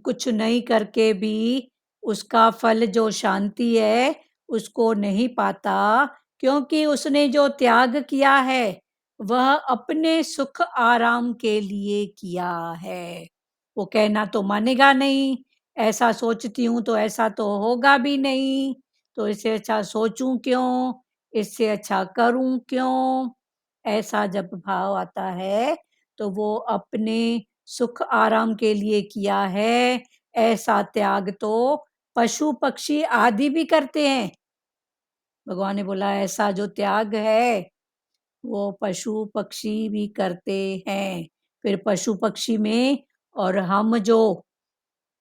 A: कुछ नहीं करके भी उसका फल जो शांति है उसको नहीं पाता, क्योंकि उसने जो त्याग किया है वह अपने सुख आराम के लिए किया है। वो कहना तो मानेगा नहीं, ऐसा सोचती हूँ तो ऐसा तो होगा भी नहीं, तो इससे अच्छा सोचूं क्यों, इससे अच्छा करूं क्यों, ऐसा जब भाव आता है तो वो अपने सुख आराम के लिए किया है। ऐसा त्याग तो पशु पक्षी आदि भी करते हैं। भगवान ने बोला ऐसा जो त्याग है वो पशु पक्षी भी करते हैं। फिर पशु पक्षी में और हम जो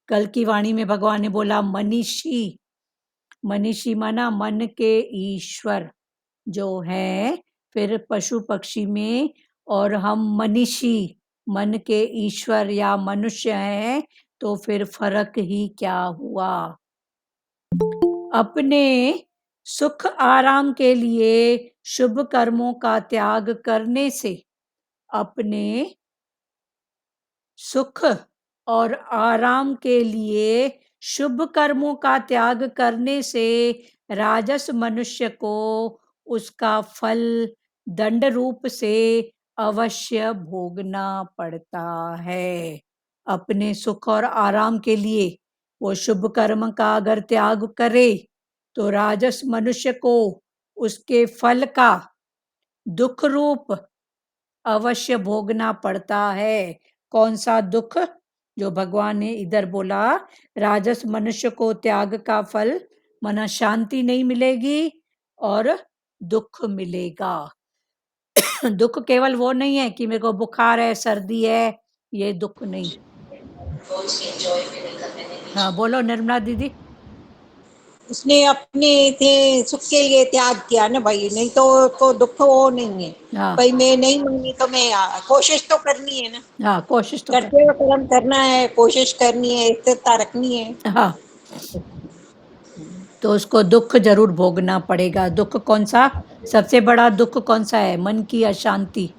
A: कल की वाणी में भगवान ने बोला मनीषी, मनीषी माना मन के ईश्वर जो है, फिर पशु पक्षी में, और हम मनीषी मन के ईश्वर या मनुष्य हैं, तो फिर फर्क ही क्या हुआ? अपने सुख आराम के लिए शुभ कर्मों का त्याग करने से अपने सुख और आराम के लिए शुभ कर्मों का त्याग करने से राजस मनुष्य को उसका फल दंड रूप से अवश्य भोगना पड़ता है। अपने सुख और आराम के लिए वो शुभ कर्म का अगर त्याग करे तो राजस मनुष्य को उसके फल का दुख रूप अवश्य भोगना पड़ता है। कौन सा दुख? जो भगवान ने इधर बोला, राजस मनुष्य को त्याग का फल मन शांति नहीं मिलेगी और दुख मिलेगा। दुख केवल वो नहीं है कि मेरे को बुखार है, सर्दी है, ये दुख नहीं। हाँ बोलो निर्मला दीदी।
E: उसने अपने थे सुख के लिए त्याग किया ना भाई, नहीं तो दुख वो नहीं है।
A: हाँ
E: भाई मैं नहीं मानी तो मैं कोशिश तो करनी है ना,
A: हाँ कोशिश तो
E: करते हुए कर्म करना है, कोशिश करनी है, स्थिरता रखनी है।
A: हाँ तो उसको दुख जरूर भोगना पड़ेगा। दुख कौन सा? सबसे बड़ा दुख कौन सा है? मन की अशांति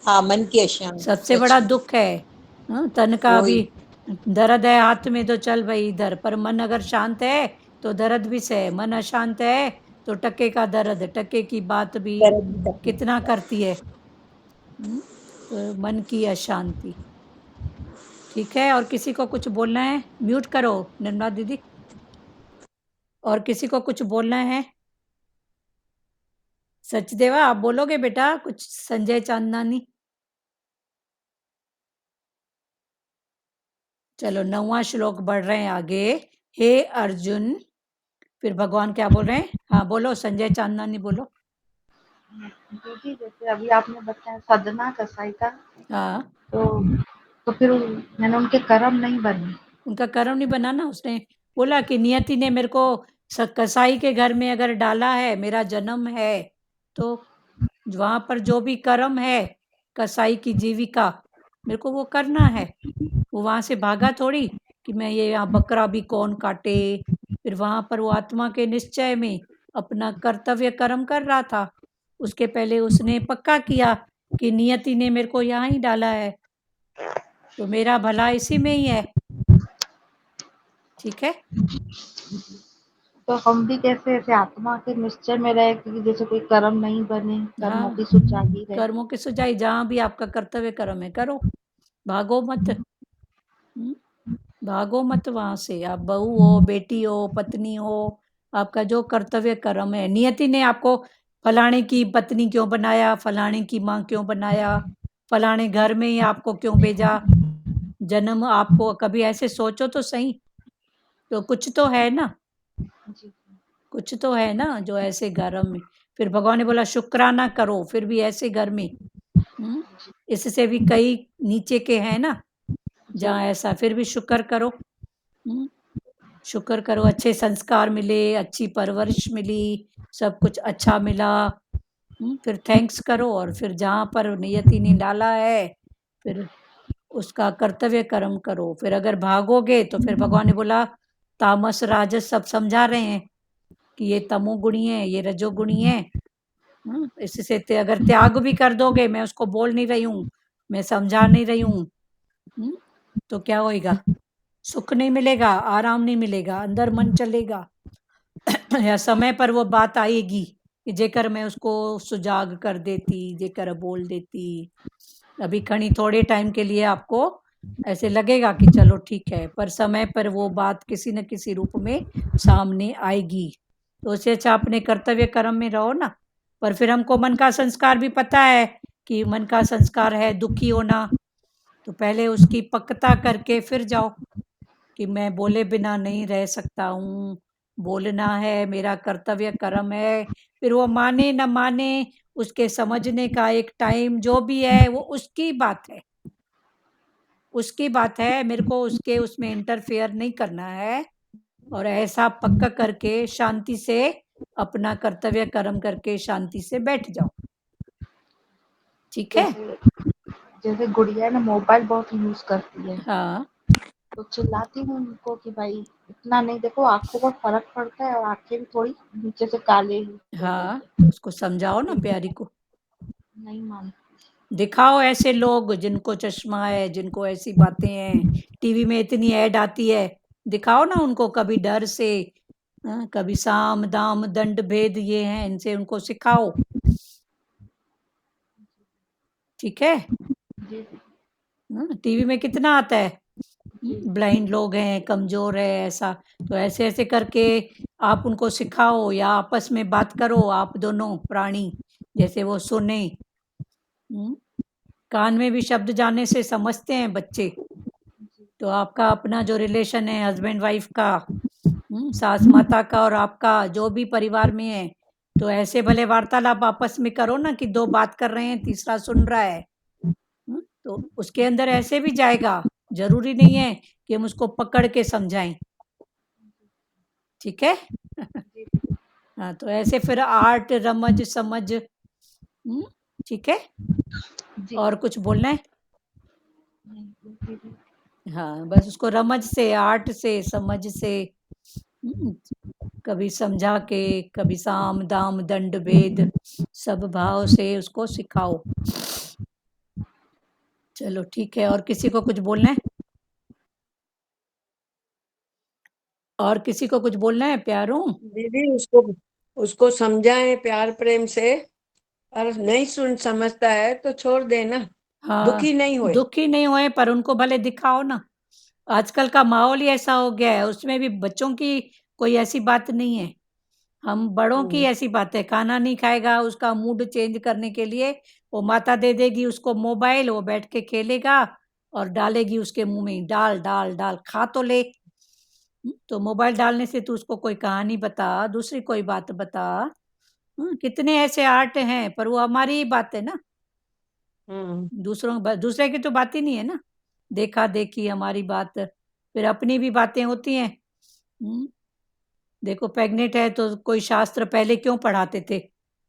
E: हाँ, मन की अशांति
A: सबसे बड़ा दुख है। तन का भी दर्द है हाथ में तो चल भाई इधर, पर मन अगर शांत है तो दर्द भी सहे। मन अशांत है तो टके का दर्द, टके की बात भी कितना करती है। तो मन की अशांति। ठीक है, और किसी को कुछ बोलना है? म्यूट करो निर्मला दीदी। और किसी को कुछ बोलना है? सचदेवा आप बोलोगे बेटा कुछ? संजय चांदनानी। चलो 9वां श्लोक बढ़ रहे हैं आगे। हे अर्जुन, फिर भगवान क्या बोल रहे हैं? हाँ बोलो संजय चांदनानी बोलो।
F: दीदी जैसे अभी आपने बताया साधना कसाई का,
A: हाँ
F: तो फिर मैंने उनके कर्म नहीं बने।
A: उनका कर्म नहीं बना ना। उसने बोला कि नियति ने मेरे को कसाई के घर में अगर डाला है, मेरा जन्म है, तो वहां पर जो भी कर्म है कसाई की जीविका, मेरे को वो करना है। वो वहां से भागा थोड़ी कि मैं ये यहाँ बकरा भी कौन काटे। फिर वहां पर वो आत्मा के निश्चय में अपना कर्तव्य कर्म कर रहा था। उसके पहले उसने पक्का किया कि नियति ने मेरे को यहाँ ही डाला है, तो मेरा भला इसी में ही है। ठीक है,
F: तो हम भी कैसे ऐसे आत्मा के निश्चय में रहे कि जैसे कोई कर्म नहीं बने, कर्मों
A: हाँ
F: की सुचागी रहे।
A: कर्मों की सुजाई, जहाँ भी आपका कर्तव्य कर्म है करो, भागो मत। भागो मत वहां से। आप बहू हो, बेटी हो, पत्नी हो, आपका जो कर्तव्य कर्म है। नियति ने आपको फलाने की पत्नी क्यों बनाया, फलाने की माँ क्यों बनाया, फलाने घर में ही आपको क्यों भेजा, जन्म आपको, कभी ऐसे सोचो तो सही। तो कुछ तो है ना, कुछ तो है ना जो ऐसे घर में। फिर भगवान ने बोला शुक्राना करो, फिर भी ऐसे घर में। इससे भी कई नीचे के हैं ना जहाँ ऐसा, फिर भी शुक्र करो। शुक्र करो, अच्छे संस्कार मिले, अच्छी परवरिश मिली, सब कुछ अच्छा मिला। फिर थैंक्स करो, और फिर जहाँ पर नियति ने डाला है फिर उसका कर्तव्य कर्म करो। फिर अगर भागोगे तो फिर भगवान ने बोला तामस राजस सब समझा रहे हैं कि ये तमोगुणी है, ये रजोगुणी है। इससे अगर त्याग भी कर दोगे, मैं उसको बोल नहीं रही हूँ, मैं समझा नहीं रही हूँ, तो क्या होएगा? सुख नहीं मिलेगा, आराम नहीं मिलेगा, अंदर मन चलेगा। या समय पर वो बात आएगी कि जेकर मैं उसको सुजाग कर देती, जेकर बोल देती। अभी खड़ी थोड़े टाइम के लिए आपको ऐसे लगेगा कि चलो ठीक है, पर समय पर वो बात किसी न किसी रूप में सामने आएगी। तो उससे अच्छा अपने कर्तव्य कर्म में रहो ना। पर फिर हमको मन का संस्कार भी पता है कि मन का संस्कार है दुखी होना, तो पहले उसकी पक्का करके फिर जाओ कि मैं बोले बिना नहीं रह सकता हूँ, बोलना है, मेरा कर्तव्य कर्म है। फिर वो माने न माने, उसके समझने का एक टाइम जो भी है वो उसकी बात है, उसकी बात है। मेरे को उसके उसमें इंटरफेयर नहीं करना है। और ऐसा पक्का करके शांति से अपना कर्तव्य कर्म करके शांति से बैठ जाओ। ठीक है?
F: जैसे गुड़िया ना मोबाइल बहुत यूज करती है,
A: हाँ
F: तो चिल्लाती हूँ उनको कि भाई इतना नहीं, देखो आंखों पर फर्क पड़ता है और आंखें भी थोड़ी नीचे से काले हो
A: हाँ,
F: गई है।
A: उसको समझाओ ना प्यारी को।
F: नहीं मानती।
A: दिखाओ ऐसे लोग जिनको चश्मा है, जिनको ऐसी बातें हैं, टीवी में इतनी ऐड आती है, दिखाओ ना उनको, कभी डर से, कभी साम दाम दंड भेद ये हैं, इनसे उनको सिखाओ। ठीक है।
F: जी
A: टीवी में कितना आता है, ब्लाइंड लोग हैं, कमजोर है, ऐसा। तो ऐसे ऐसे करके आप उनको सिखाओ, या आपस में बात करो आप दोनों प्राणी, जैसे वो सुने। कान में भी शब्द जाने से समझते हैं बच्चे। तो आपका अपना जो रिलेशन है हस्बैंड वाइफ का, सास माता का और आपका जो भी परिवार में है, तो ऐसे भले वार्तालाप आपस में करो ना कि दो बात कर रहे हैं, तीसरा सुन रहा है। तो उसके अंदर ऐसे भी जाएगा, जरूरी नहीं है कि हम उसको पकड़ के समझाएं। ठीक है। हाँ, तो ऐसे फिर आर्ट रमज समझ। ठीक है।
F: जी
A: और कुछ बोलना है?
F: जी
A: हाँ, बस उसको रमज से, आर्ट से, समझ से, कभी समझा के, कभी साम दाम दंड भेद सब भाव से उसको सिखाओ। चलो ठीक है। और किसी को कुछ बोलना है? और किसी को कुछ बोलना है प्यारों?
D: दीदी उसको उसको समझाएं प्यार प्रेम से, और नहीं समझता है तो छोड़ देना।
A: हाँ,
D: दुखी नहीं होए।
A: दुखी नहीं होए, पर उनको भले दिखाओ ना। आजकल का माहौल ही ऐसा हो गया है, उसमें भी बच्चों की कोई ऐसी बात नहीं है। हम बड़ों की ऐसी बात है, खाना नहीं खाएगा, उसका मूड चेंज करने के लिए वो माता दे देगी उसको मोबाइल, वो बैठ के खेलेगा और डालेगी उसके मुंह में, डाल डाल डाल, खा तो ले। तो मोबाइल डालने से तू उसको कोई कहानी बता, दूसरी कोई बात बता। कितने ऐसे आर्ट हैं, पर वो हमारी ही बात है ना, दूसरे की तो बात ही नहीं है ना। देखा देखी हमारी बात, फिर अपनी भी बातें होती हैं। देखो प्रेग्नेंट है तो कोई शास्त्र पहले क्यों पढ़ाते थे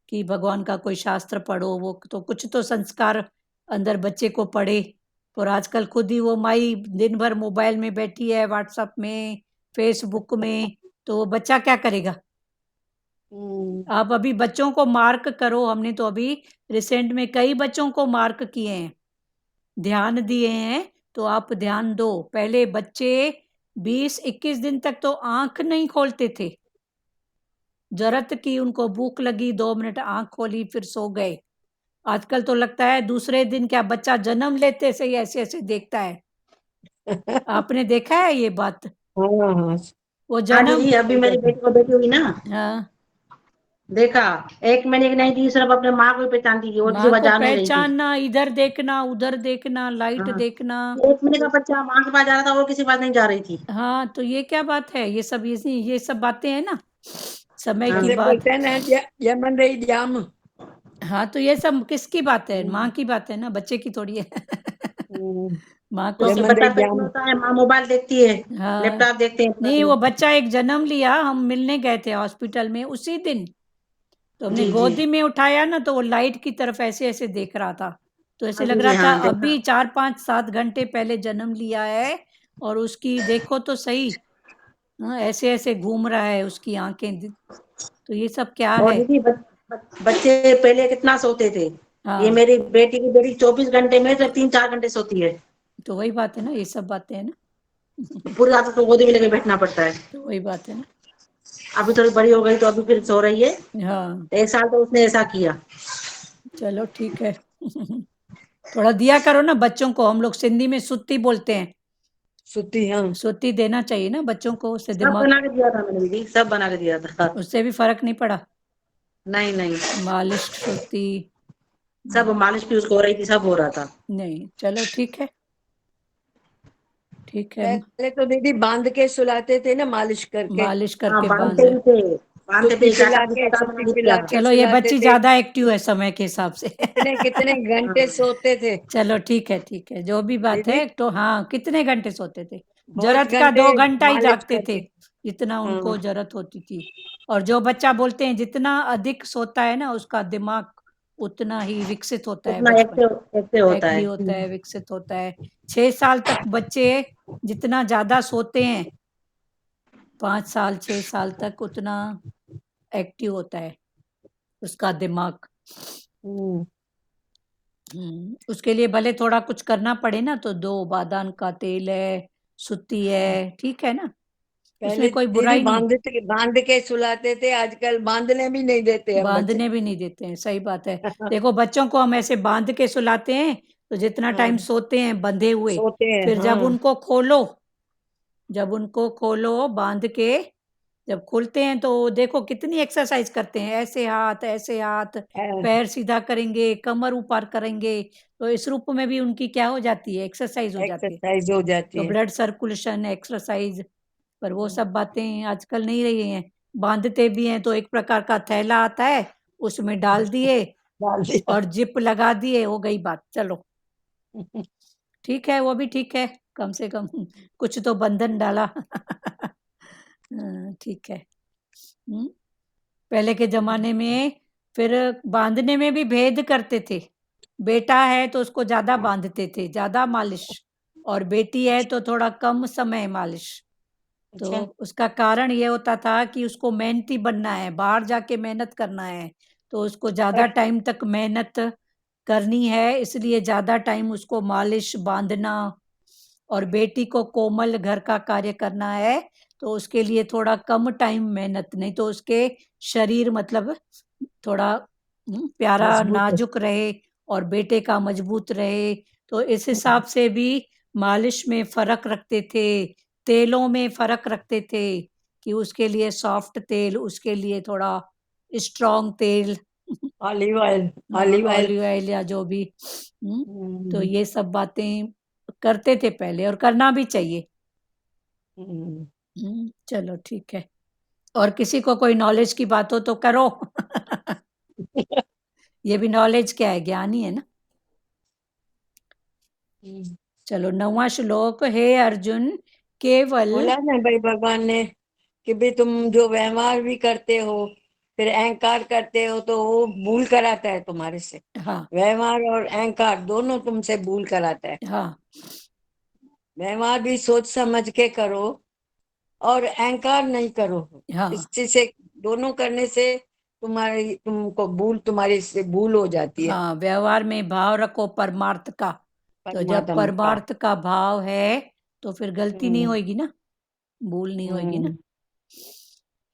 A: कि भगवान का कोई शास्त्र पढ़ो, वो तो कुछ तो संस्कार अंदर बच्चे को पढ़े। और आजकल खुद ही वो माई दिन भर मोबाइल में बैठी है, व्हाट्सएप में, फेसबुक में, तो वो बच्चा क्या करेगा? आप अभी बच्चों को मार्क करो, हमने तो अभी रिसेंट में कई बच्चों को मार्क किए हैं, ध्यान दिए हैं। तो आप ध्यान दो, पहले बच्चे 20-21 दिन तक तो आंख नहीं खोलते थे, जरूरत की उनको भूख लगी 2 मिनट आंख खोली फिर सो गए। आजकल तो लगता है दूसरे दिन क्या बच्चा जन्म लेते से ही ऐसे ऐसे देखता है। आपने देखा है ये बात?
D: हाँ हाँ
A: वो
B: हाँ
A: जन्म,
B: दीदी, अभी मेरी बेटी को बेटी हुई ना,
A: हाँ,
B: देखा 1 महीने की नहीं थी, सिर्फ अपने माँ को ही पहचानती थी, और किसी
A: माँ
B: को
A: को
B: जान नहीं रही थी।
A: पहचानना, इधर देखना उधर देखना, लाइट
B: हाँ,
A: देखना।
B: 1 महीने का बच्चा माँ के पास जा रहा था, वो किसी के पास नहीं जा रही थी।
A: हाँ, तो ये क्या बात है? ये सब बातें हैं ना, समय की
D: जैसे
A: बात।
D: बोलते हैं ना, यमन रही जाम।
A: हाँ, तो ये सब किसकी बात है? माँ की बात है ना, बच्चे की थोड़ी है। माँ को
B: क्योंकि
D: यमन
B: बच्चा
D: रही
B: पेट में
D: जाम।
B: होता है, माँ मोबाइल देखती है,
A: हाँ,
B: लैपटॉप देखते हैं साथ
A: नहीं,
B: में।
A: वो बच्चा एक जन्म लिया, हम मिलने गए थे हॉस्पिटल में उसी दिन, तो हमने
B: जी जी
A: गोदी में उठाया ना, तो वो लाइट की तरफ ऐसे ऐसे देख रहा था, तो ऐसे
B: हाँ
A: लग
B: जी,
A: रहा था
B: हाँ देखा।
A: अभी 4-5-7 घंटे पहले जन्म लिया है। और उसकी देखो तो सही, ऐसे ऐसे घूम रहा है उसकी आंखें। तो ये सब क्या
B: और
A: है?
B: दीदी बच्चे पहले कितना सोते थे, ये
A: हाँ,
B: मेरी बेटी की बेटी 24 घंटे में से 3-4 घंटे सोती है।
A: तो वही बात है ना, ये सब बातें हैं ना।
B: पूरी रात तो गोदी में लेके बैठना पड़ता है।
A: तो वही बात है ना।
B: अभी थोड़ी बड़ी हो गई तो अभी फिर सो रही है।
A: हाँ,
B: 1 साल तो उसने ऐसा किया।
A: चलो ठीक है। थोड़ा दिया करो ना बच्चों को, हम लोग सिंधी में सुत्ती बोलते हैं,
D: सुती, हाँ।
A: सुत्ती देना चाहिए ना बच्चों को, उससे
B: सब
A: दिमाग,
B: बना के दिया था मैंने दीदी, सब बना के दिया था।
A: उससे भी फर्क नहीं पड़ा?
B: नहीं नहीं,
A: मालिश सुत्ती,
B: सब मालिश भी उसको हो रही थी, सब हो रहा था।
A: नहीं, चलो ठीक है, ठीक है।
D: पहले तो दीदी बांध के सुलाते थे ना, मालिश करके।
A: मालिश
B: हाँ,
A: करके
B: बांधते
A: बांध।
B: ही थे, बांधते
D: सुत्ती
B: थे,
D: पिला
B: चाचा की
D: के,
B: सरकार बना
D: सुत्ती
B: के
D: पिला
B: दिया।
D: के
A: चलो ये
D: सुलाते
A: बच्ची
D: थे।
A: ज्यादा एक्टिव है समय के हिसाब से।
D: कितने कितने घंटे सोते थे
A: चलो ठीक है, ठीक है, जो भी बात
D: दीदी।
A: है। तो हाँ, कितने घंटे सोते थे?
D: बहुत
A: जरूरत का
D: घंटे
A: 2 घंटा ही
D: मालिश
A: जागते थे,
D: करके।
A: जितना उनको
D: हाँ।
A: जरूरत होती थी। और जो बच्चा बोलते हैं जितना अधिक सोता है ना, उसका दिमाग उतना ही विकसित होता है
B: उतना
A: बचपन,
B: एक्टिव एक्टिव होता
A: एक्टिव
B: है।
A: होता है, विकसित होता है। 6 साल तक बच्चे जितना ज्यादा सोते हैं, 5 साल 6 साल तक उतना एक्टिव होता है उसका दिमाग। उसके लिए भले थोड़ा कुछ करना पड़े ना, तो 2 बादाम का तेल है, सुत्ती है, ठीक है ना।
D: पहले
A: उसमें कोई
D: दीदी
A: बुराई नहीं।
D: बांध के सुलाते थे, आजकल बांधने भी नहीं देते हम बच्चे।
A: बांधने भी नहीं देते हैं, सही बात है। देखो बच्चों को हम ऐसे बांध के सुलाते हैं तो जितना टाइम
D: हाँ,
A: सोते हैं बंधे हुए,
D: सोते हैं,
A: फिर जब
D: हाँ,
A: उनको खोलो बांध के, जब खोलते हैं तो देखो कितनी एक्सरसाइज करते हैं, ऐसे हाथ,
D: है,
A: पैर सीधा करेंगे, कमर ऊपर करेंगे, तो इस रूप में भी उनकी क्या हो जाती है, एक्सरसाइज हो जाती है,
D: एक्सरसाइज हो जाती
A: तो
D: है।
A: Blood circulation, exercise. पर वो सब बातें आजकल नहीं रही हैं। बांधते भी हैं तो एक प्रकार का थैला आता है, उसमें डाल दिए
D: डाल दिया।
A: और जिप लगा दिए, हो गई बात, चलो ठीक है, वो भी ठीक है, कम से कम कुछ तो बंधन डाला। ठीक है। पहले के जमाने में फिर बांधने में भी भेद करते थे। बेटा है तो उसको ज्यादा बांधते थे, ज्यादा मालिश, और बेटी है तो थोड़ा कम समय मालिश। तो
D: अच्छा,
A: उसका कारण ये होता था कि उसको मेहनती बनना है, बाहर जाके मेहनत करना है, तो उसको ज्यादा टाइम तक मेहनत करनी है, इसलिए ज्यादा टाइम उसको मालिश, बांधना, और बेटी को कोमल घर का कार्य करना है, तो उसके लिए थोड़ा कम टाइम मेहनत, नहीं तो उसके शरीर मतलब थोड़ा प्यारा
D: मजबूत है।
A: नाजुक रहे और बेटे का मजबूत रहे। तो इस हिसाब से भी मालिश में फर्क रखते थे, तेलों में फर्क रखते थे कि उसके लिए सॉफ्ट तेल, उसके लिए थोड़ा स्ट्रॉन्ग तेल,
D: olive oil, olive oil.
A: Olive oil या जो भी। तो ये सब बातें करते थे पहले, और करना भी चाहिए। चलो ठीक है, और किसी को कोई नॉलेज की बात हो तो करो। ये भी नॉलेज क्या है, ज्ञान ही है ना। चलो 9वां श्लोक, हे अर्जुन केवल,
D: बोला ना भाई भगवान ने कि भाई तुम जो व्यवहार भी करते हो, फिर अहंकार करते हो, तो वो भूल कराता है तुम्हारे से।
A: हाँ
D: व्यवहार और अहंकार दोनों तुमसे भूल कराता है।
A: हाँ
D: व्यवहार भी सोच समझ के करो और अहंकार नहीं करो।
A: हाँ
D: इस चीज से, दोनों करने से तुम्हारी से भूल हो जाती है।
A: हाँ, व्यवहार में भाव रखो परमार्थ का, तो जब
D: परमात्मा का।
A: परमार्थ का भाव है तो फिर गलती नहीं
D: हम्म,
A: होगी ना, भूल नहीं होगी ना।
D: हम्म,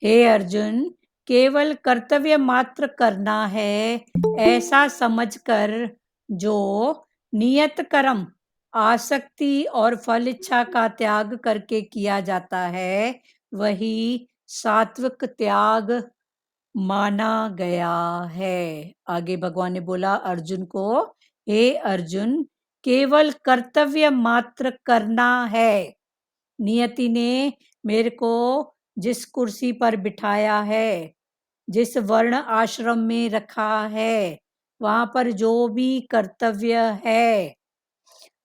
A: हे अर्जुन, केवल कर्तव्य मात्र करना है, ऐसा समझकर जो नियत कर्म, आसक्ति और फल इच्छा का त्याग करके किया जाता है, वही सात्विक त्याग माना गया है। आगे भगवान ने बोला अर्जुन को, हे अर्जुन, केवल कर्तव्य मात्र करना है। नियति ने मेरे को जिस कुर्सी पर बिठाया है, जिस वर्ण आश्रम में रखा है, वहां पर जो भी कर्तव्य है,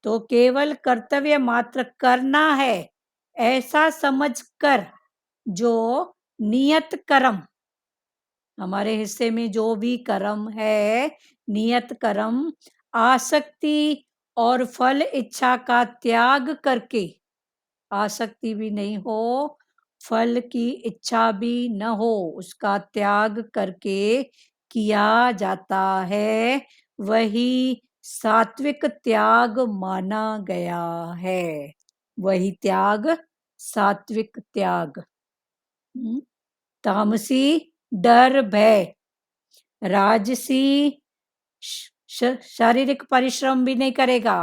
A: तो केवल कर्तव्य मात्र करना है, ऐसा समझकर जो नियत कर्म, हमारे हिस्से में जो भी कर्म है, नियत कर्म, आसक्ति और फल इच्छा का त्याग करके, आसक्ति भी नहीं हो, फल की इच्छा भी न हो, उसका त्याग करके किया जाता है, वही सात्विक त्याग माना गया है। वही त्याग सात्विक त्याग। तामसी डर भय, राजसी शारीरिक परिश्रम भी नहीं करेगा,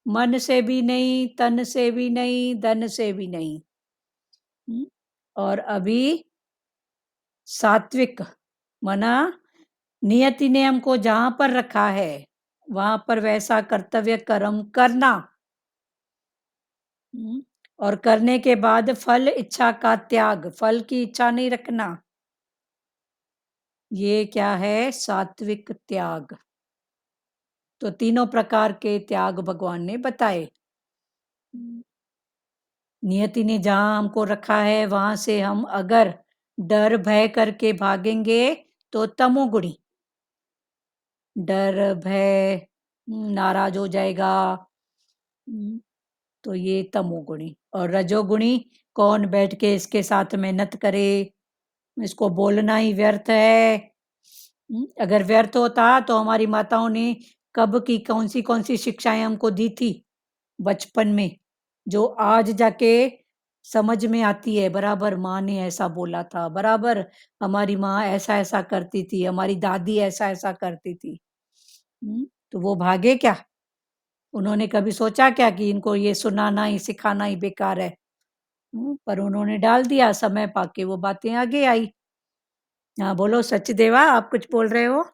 A: मन से भी नहीं, तन से भी नहीं, धन से भी नहीं। और अभी सात्विक मना, नियति ने हमको जहां पर रखा है वहां पर वैसा कर्तव्य कर्म करना, और करने के बाद फल इच्छा का त्याग, फल की इच्छा नहीं रखना, ये क्या है, सात्विक त्याग। तो तीनों प्रकार के त्याग भगवान ने बताए। नियति ने जहां हमको रखा है वहां से हम अगर डर भय करके भागेंगे तो तमोगुणी, डर भय, नाराज हो जाएगा, तो ये तमोगुणी। और रजोगुणी, कौन बैठ के इसके साथ मेहनत करे, इसको बोलना ही व्यर्थ है। अगर व्यर्थ होता तो हमारी माताओं ने कब की कौन सी शिक्षाएं हमको दी थी बचपन में, जो आज जाके समझ में आती है, बराबर माँ ने ऐसा बोला था, बराबर हमारी माँ ऐसा-ऐसा करती थी, हमारी दादी ऐसा-ऐसा करती थी। तो वो भागे क्या? उन्होंने कभी सोचा क्या कि इनको ये सुनाना ही, सिखाना ही बेकार है? पर उन्होंने डाल दिया, समय पाके वो बातें आगे आई। हाँ, बोलो सचदेवा, आप कुछ बोल रहे हो?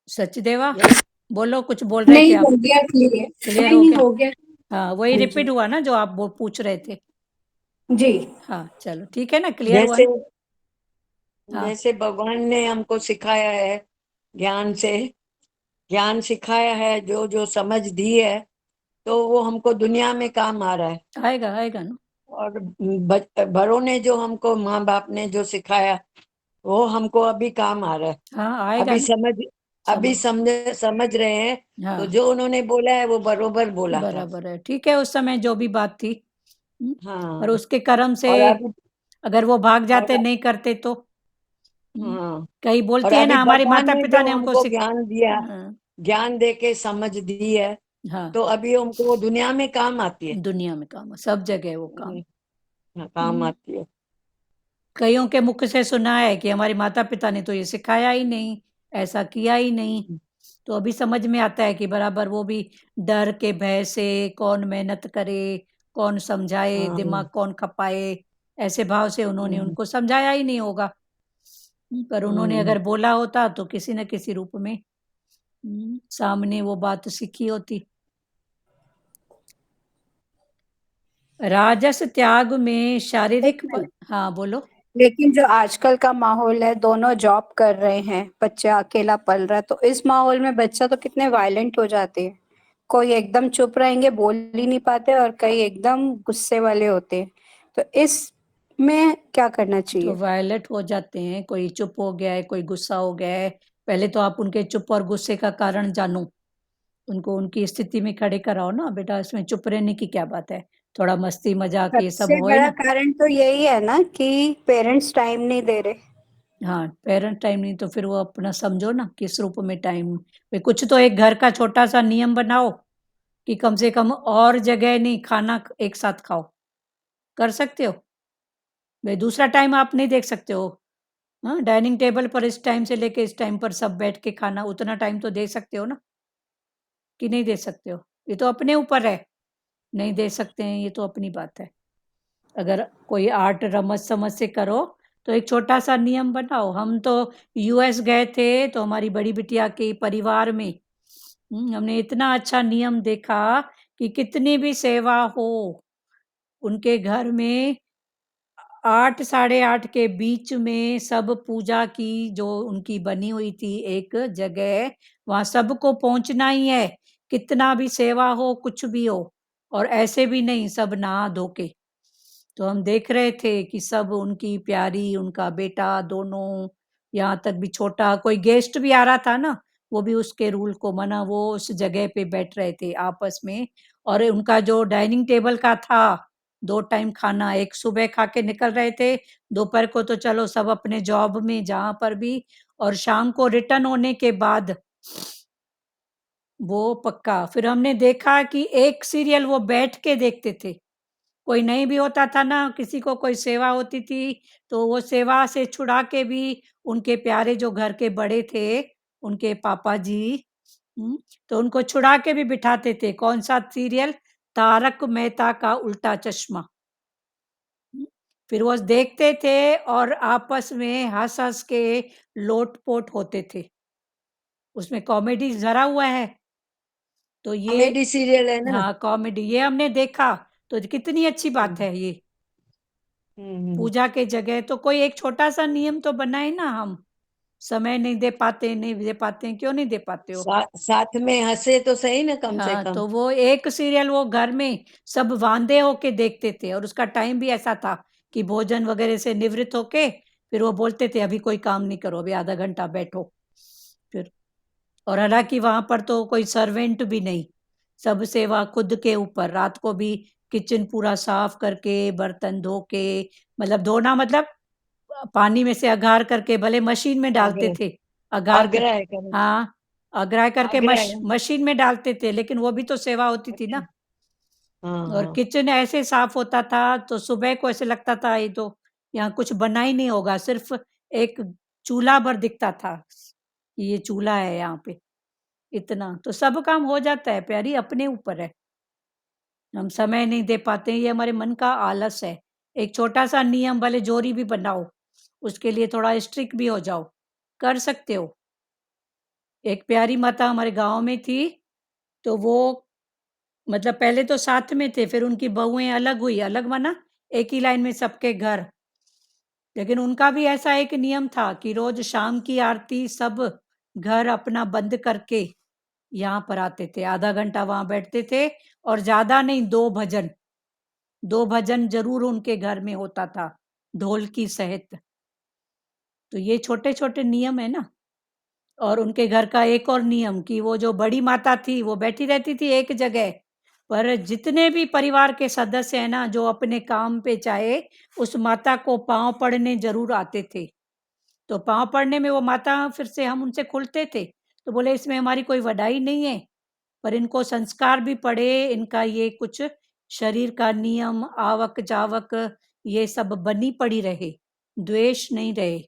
A: सचदेवा,
D: यस
A: बोलो, कुछ बोल रहे थे
C: नहीं,
A: आप?
C: हो गया क्लियर।
A: क्लियर
C: नहीं
A: हो
C: नहीं,
A: गया?
C: हो गया।
A: हाँ, वही
C: हाँ
A: रिपीट
C: जी।
A: हुआ ना जो आप वो पूछ रहे थे।
C: जी।
A: हाँ, चलो ठीक है ना, क्लियर हुआ
D: जैसे
A: ना? हाँ,
D: जैसे भगवान ने हमको सिखाया है, ज्ञान से ज्ञान सिखाया है, जो जो समझ दी है, तो वो हमको दुनिया में काम आ रहा है।
A: आएगा, आएगा ना।
D: और बड़ों ने जो हमको, माँ बाप ने जो सिखाया, वो हमको अभी काम आ रहा है।
A: हाँ, आएगा
D: अभी
A: ना।
D: अभी
A: समझ
D: समझ रहे हैं। तो
A: हाँ,
D: जो उन्होंने बोला है वो बरोबर बोला था।
A: बराबर है। ठीक है, उस समय जो भी बात थी। पर
D: हाँ।
A: उसके कर्म से
D: और अभी
A: अगर वो भाग जाते,
D: और
A: नहीं करते तो
D: हाँ।
A: कई
D: और
A: बोलती है
D: अभी
A: ना, हमारे
D: भगवान ने
A: माता-पिता
D: जो
A: ने हमको
D: हमको ज्ञान दिया,
A: हाँ,
D: ज्ञान दे के समझ दी है,
A: हाँ,
D: तो अभी हमको वो दुनिया में काम आती है।
A: दुनिया में काम, सब जगह वो काम।
D: हाँ, काम
A: हुँ,
D: आती है।
A: कइयों के मुख से सुना है कि हमारे माता-पिता ने तो ये सिखाया ही नहीं, ऐसा किया ही नहीं। तो अभी समझ में आता है कि बराबर वो भी डर के भय से कौन मेहनत करे, कौन समझाए,
D: हाँ।
A: दिमाग कौन खपाए, ऐसे भाव से उन्होंने
D: हम्म,
A: उनको समझाया ही नहीं होगा। पर उन्होंने
D: हम्म।
A: अगर बोला होता तो किसी न किसी रूप में सामने वो बात सीखी होती। राजस त्याग में
C: एक
A: शारीरिक
C: मिनट।
A: हाँ, बोलो।
C: लेकिन जो आजकल का माहौल है, दोनों जॉब कर रहे हैं, बच्चा अकेला पल रहा है, तो इस माहौल में बच्चा तो कितने वायलेंट हो जाते हैं। कोई एकदम चुप रहेंगे, बोल ही नहीं पाते, और कई एकदम गुस्से वाले होते हैं। तो इसमें क्या करना
A: तो
C: चाहिए?
A: वायलेंट हो जाते हैं, कोई चुप हो गया है, कोई गुस्सा हो गया है। पहले तो आप उनके चुप और गुस्से का कारण जानो। उनको उनकी स्थिति में खड़े कराओ ना, बेटा इसमें चुप रहने की क्या बात है? थोड़ा मस्ती मजाक ये सब
C: सबसे
A: होए
C: बड़ा
A: ना।
C: कारण तो यही है ना कि पेरेंट्स टाइम नहीं दे रहे।
A: हाँ, पेरेंट टाइम नहीं तो फिर वो अपना समझो ना किस रूप में टाइम। भाई कुछ तो एक घर का छोटा-सा नियम बनाओ कि कम से कम और जगह नहीं, खाना एक साथ खाओ। कर सकते हो? भाई दूसरा टाइम आप नहीं देख सकते हो। हाँ, डाइनिंग टेबल पर इस टाइम से लेके इस टाइम पर सब बैठ के खाना, उतना टाइम तो दे सकते हो ना, कि नहीं दे सकते हो? ये तो अपने ऊपर है, नहीं दे सकते हैं ये तो अपनी बात है। अगर कोई आर्ट रमत-समझ से करो, तो एक छोटा-सा नियम बनाओ। हम तो यूएस गए थे, तो हमारी बड़ी बिटिया के परिवार में हमने इतना अच्छा नियम देखा कि कितनी भी सेवा हो, उनके घर में 8 साढ़े 8 के बीच में सब पूजा की जो उनकी बनी हुई थी एक जगह, वहाँ सबको पहुँचना ही है, कितना भी सेवा हो, कुछ भी हो और ऐसे भी नहीं सब नहा धो के। तो हम देख रहे थे कि सब उनकी प्यारी, उनका बेटा दोनों, यहाँ तक भी छोटा कोई गेस्ट भी आ रहा था ना, वो भी उसके रूल को माना, वो उस जगह पे बैठ रहे थे आपस में और उनका जो डाइनिंग टेबल का था, 2 टाइम खाना, एक सुबह खा के निकल रहे थे, दोपहर को तो चलो सब अपने जॉब में जहाँ पर भी और शाम को रिटर्न होने के बाद वो पक्का। फिर हमने देखा कि एक सीरियल वो बैठ के देखते थे। कोई नहीं भी होता था ना, किसी को कोई सेवा होती थी, तो वो सेवा से छुड़ा के भी उनके प्यारे जो घर के बड़े थे, उनके पापा जी तो उनको छुड़ा के भी बिठाते थे। कौन-सा सीरियल? तारक मेहता का उल्टा चश्मा। हुँ, फिर वो देखते थे और आपस में हँस-हँस के लोट-पोट होते थे। उसमें कॉमेडी ज़रा हुआ है, तो ये
D: कॉमेडी सीरियल है ना।
A: हाँ, कॉमेडी ये हमने देखा, तो कितनी अच्छी बात
D: हम्म,
A: है ये।
D: हम्म।
A: पूजा के जगह तो कोई एक छोटा-सा नियम तो बनाए ना हम। समय नहीं दे पाते, नहीं दे पाते हैं, क्यों नहीं दे पाते हो?
D: साथ में हंसे तो सही ना, कम से
A: हाँ,
D: कम।
A: तो वो एक सीरियल वो घर में सब वांदे होके देखते थे और उसका टाइम भी ऐसा था कि भोजन वगैरह से निवृत्त होके फिर वो बोलते थे अभी कोई काम नहीं करो, अभी आधा घंटा बैठो। फिर और हालाँकि वहाँ पर तो कोई सर्वेंट भी नहीं, सब सेवा खुद के ऊपर। रात को भी किचन पूरा साफ करके, बर्तन धो के मतलब धोना मतलब पानी में से अगार करके भले मशीन में डालते
D: आग्रह
A: थे, अगार कर
D: आग्रह करो।
A: हाँ, अगराह करके
D: आग्रह है।
A: मशीन में डालते थे, लेकिन वो भी तो सेवा होती थी
D: अच्छा।
A: ना। और
D: हाँ
A: किचन ऐसे साफ होता था तो सुबह को ऐसे लगता था ये तो यहाँ कुछ बना ही नहीं होगा, सिर्फ एक चूल्हा भर दिखता था कि ये चूल्हा है यहाँ पे, इतना तो सब काम हो जाता है प्यारी, अपने ऊपर है, हम समय नहीं दे पाते, ये हमारे मन का आलस है। एक छोटा सा नियम भले जोरी भी बनाओ, उसके लिए थोड़ा स्ट्रिक्ट भी हो जाओ, कर सकते हो। एक प्यारी माता हमारे गांव में थी, तो वो मतलब पहले तो साथ में थे, फिर उनकी बहुएं अलग हुई, अलग माना एक ही लाइन में सबके घर, लेकिन उनका भी ऐसा एक नियम था कि रोज शाम की आरती सब घर अपना बंद करके यहाँ पर आते थे, आधा घंटा वहां बैठते थे, और ज्यादा नहीं, 2 भजन, 2 भजन जरूर उनके घर में होता था, ढोल की सहित। तो ये छोटे छोटे नियम है ना। और उनके घर का एक और नियम कि वो जो बड़ी माता थी वो बैठी रहती थी एक जगह, पर जितने भी परिवार के सदस्य हैं ना, जो अपने काम पे चाहे, उस माता को पांव पड़ने जरूर आते थे। तो पांव पड़ने में वो माता, फिर से हम उनसे खुलते थे, तो बोले इसमें हमारी कोई वडाई नहीं है, पर इनको संस्कार भी पड़े, इनका ये कुछ शरीर का नियम, आवक जावक, ये सब बनी पड़ी रहे, द्वेष नहीं रहे।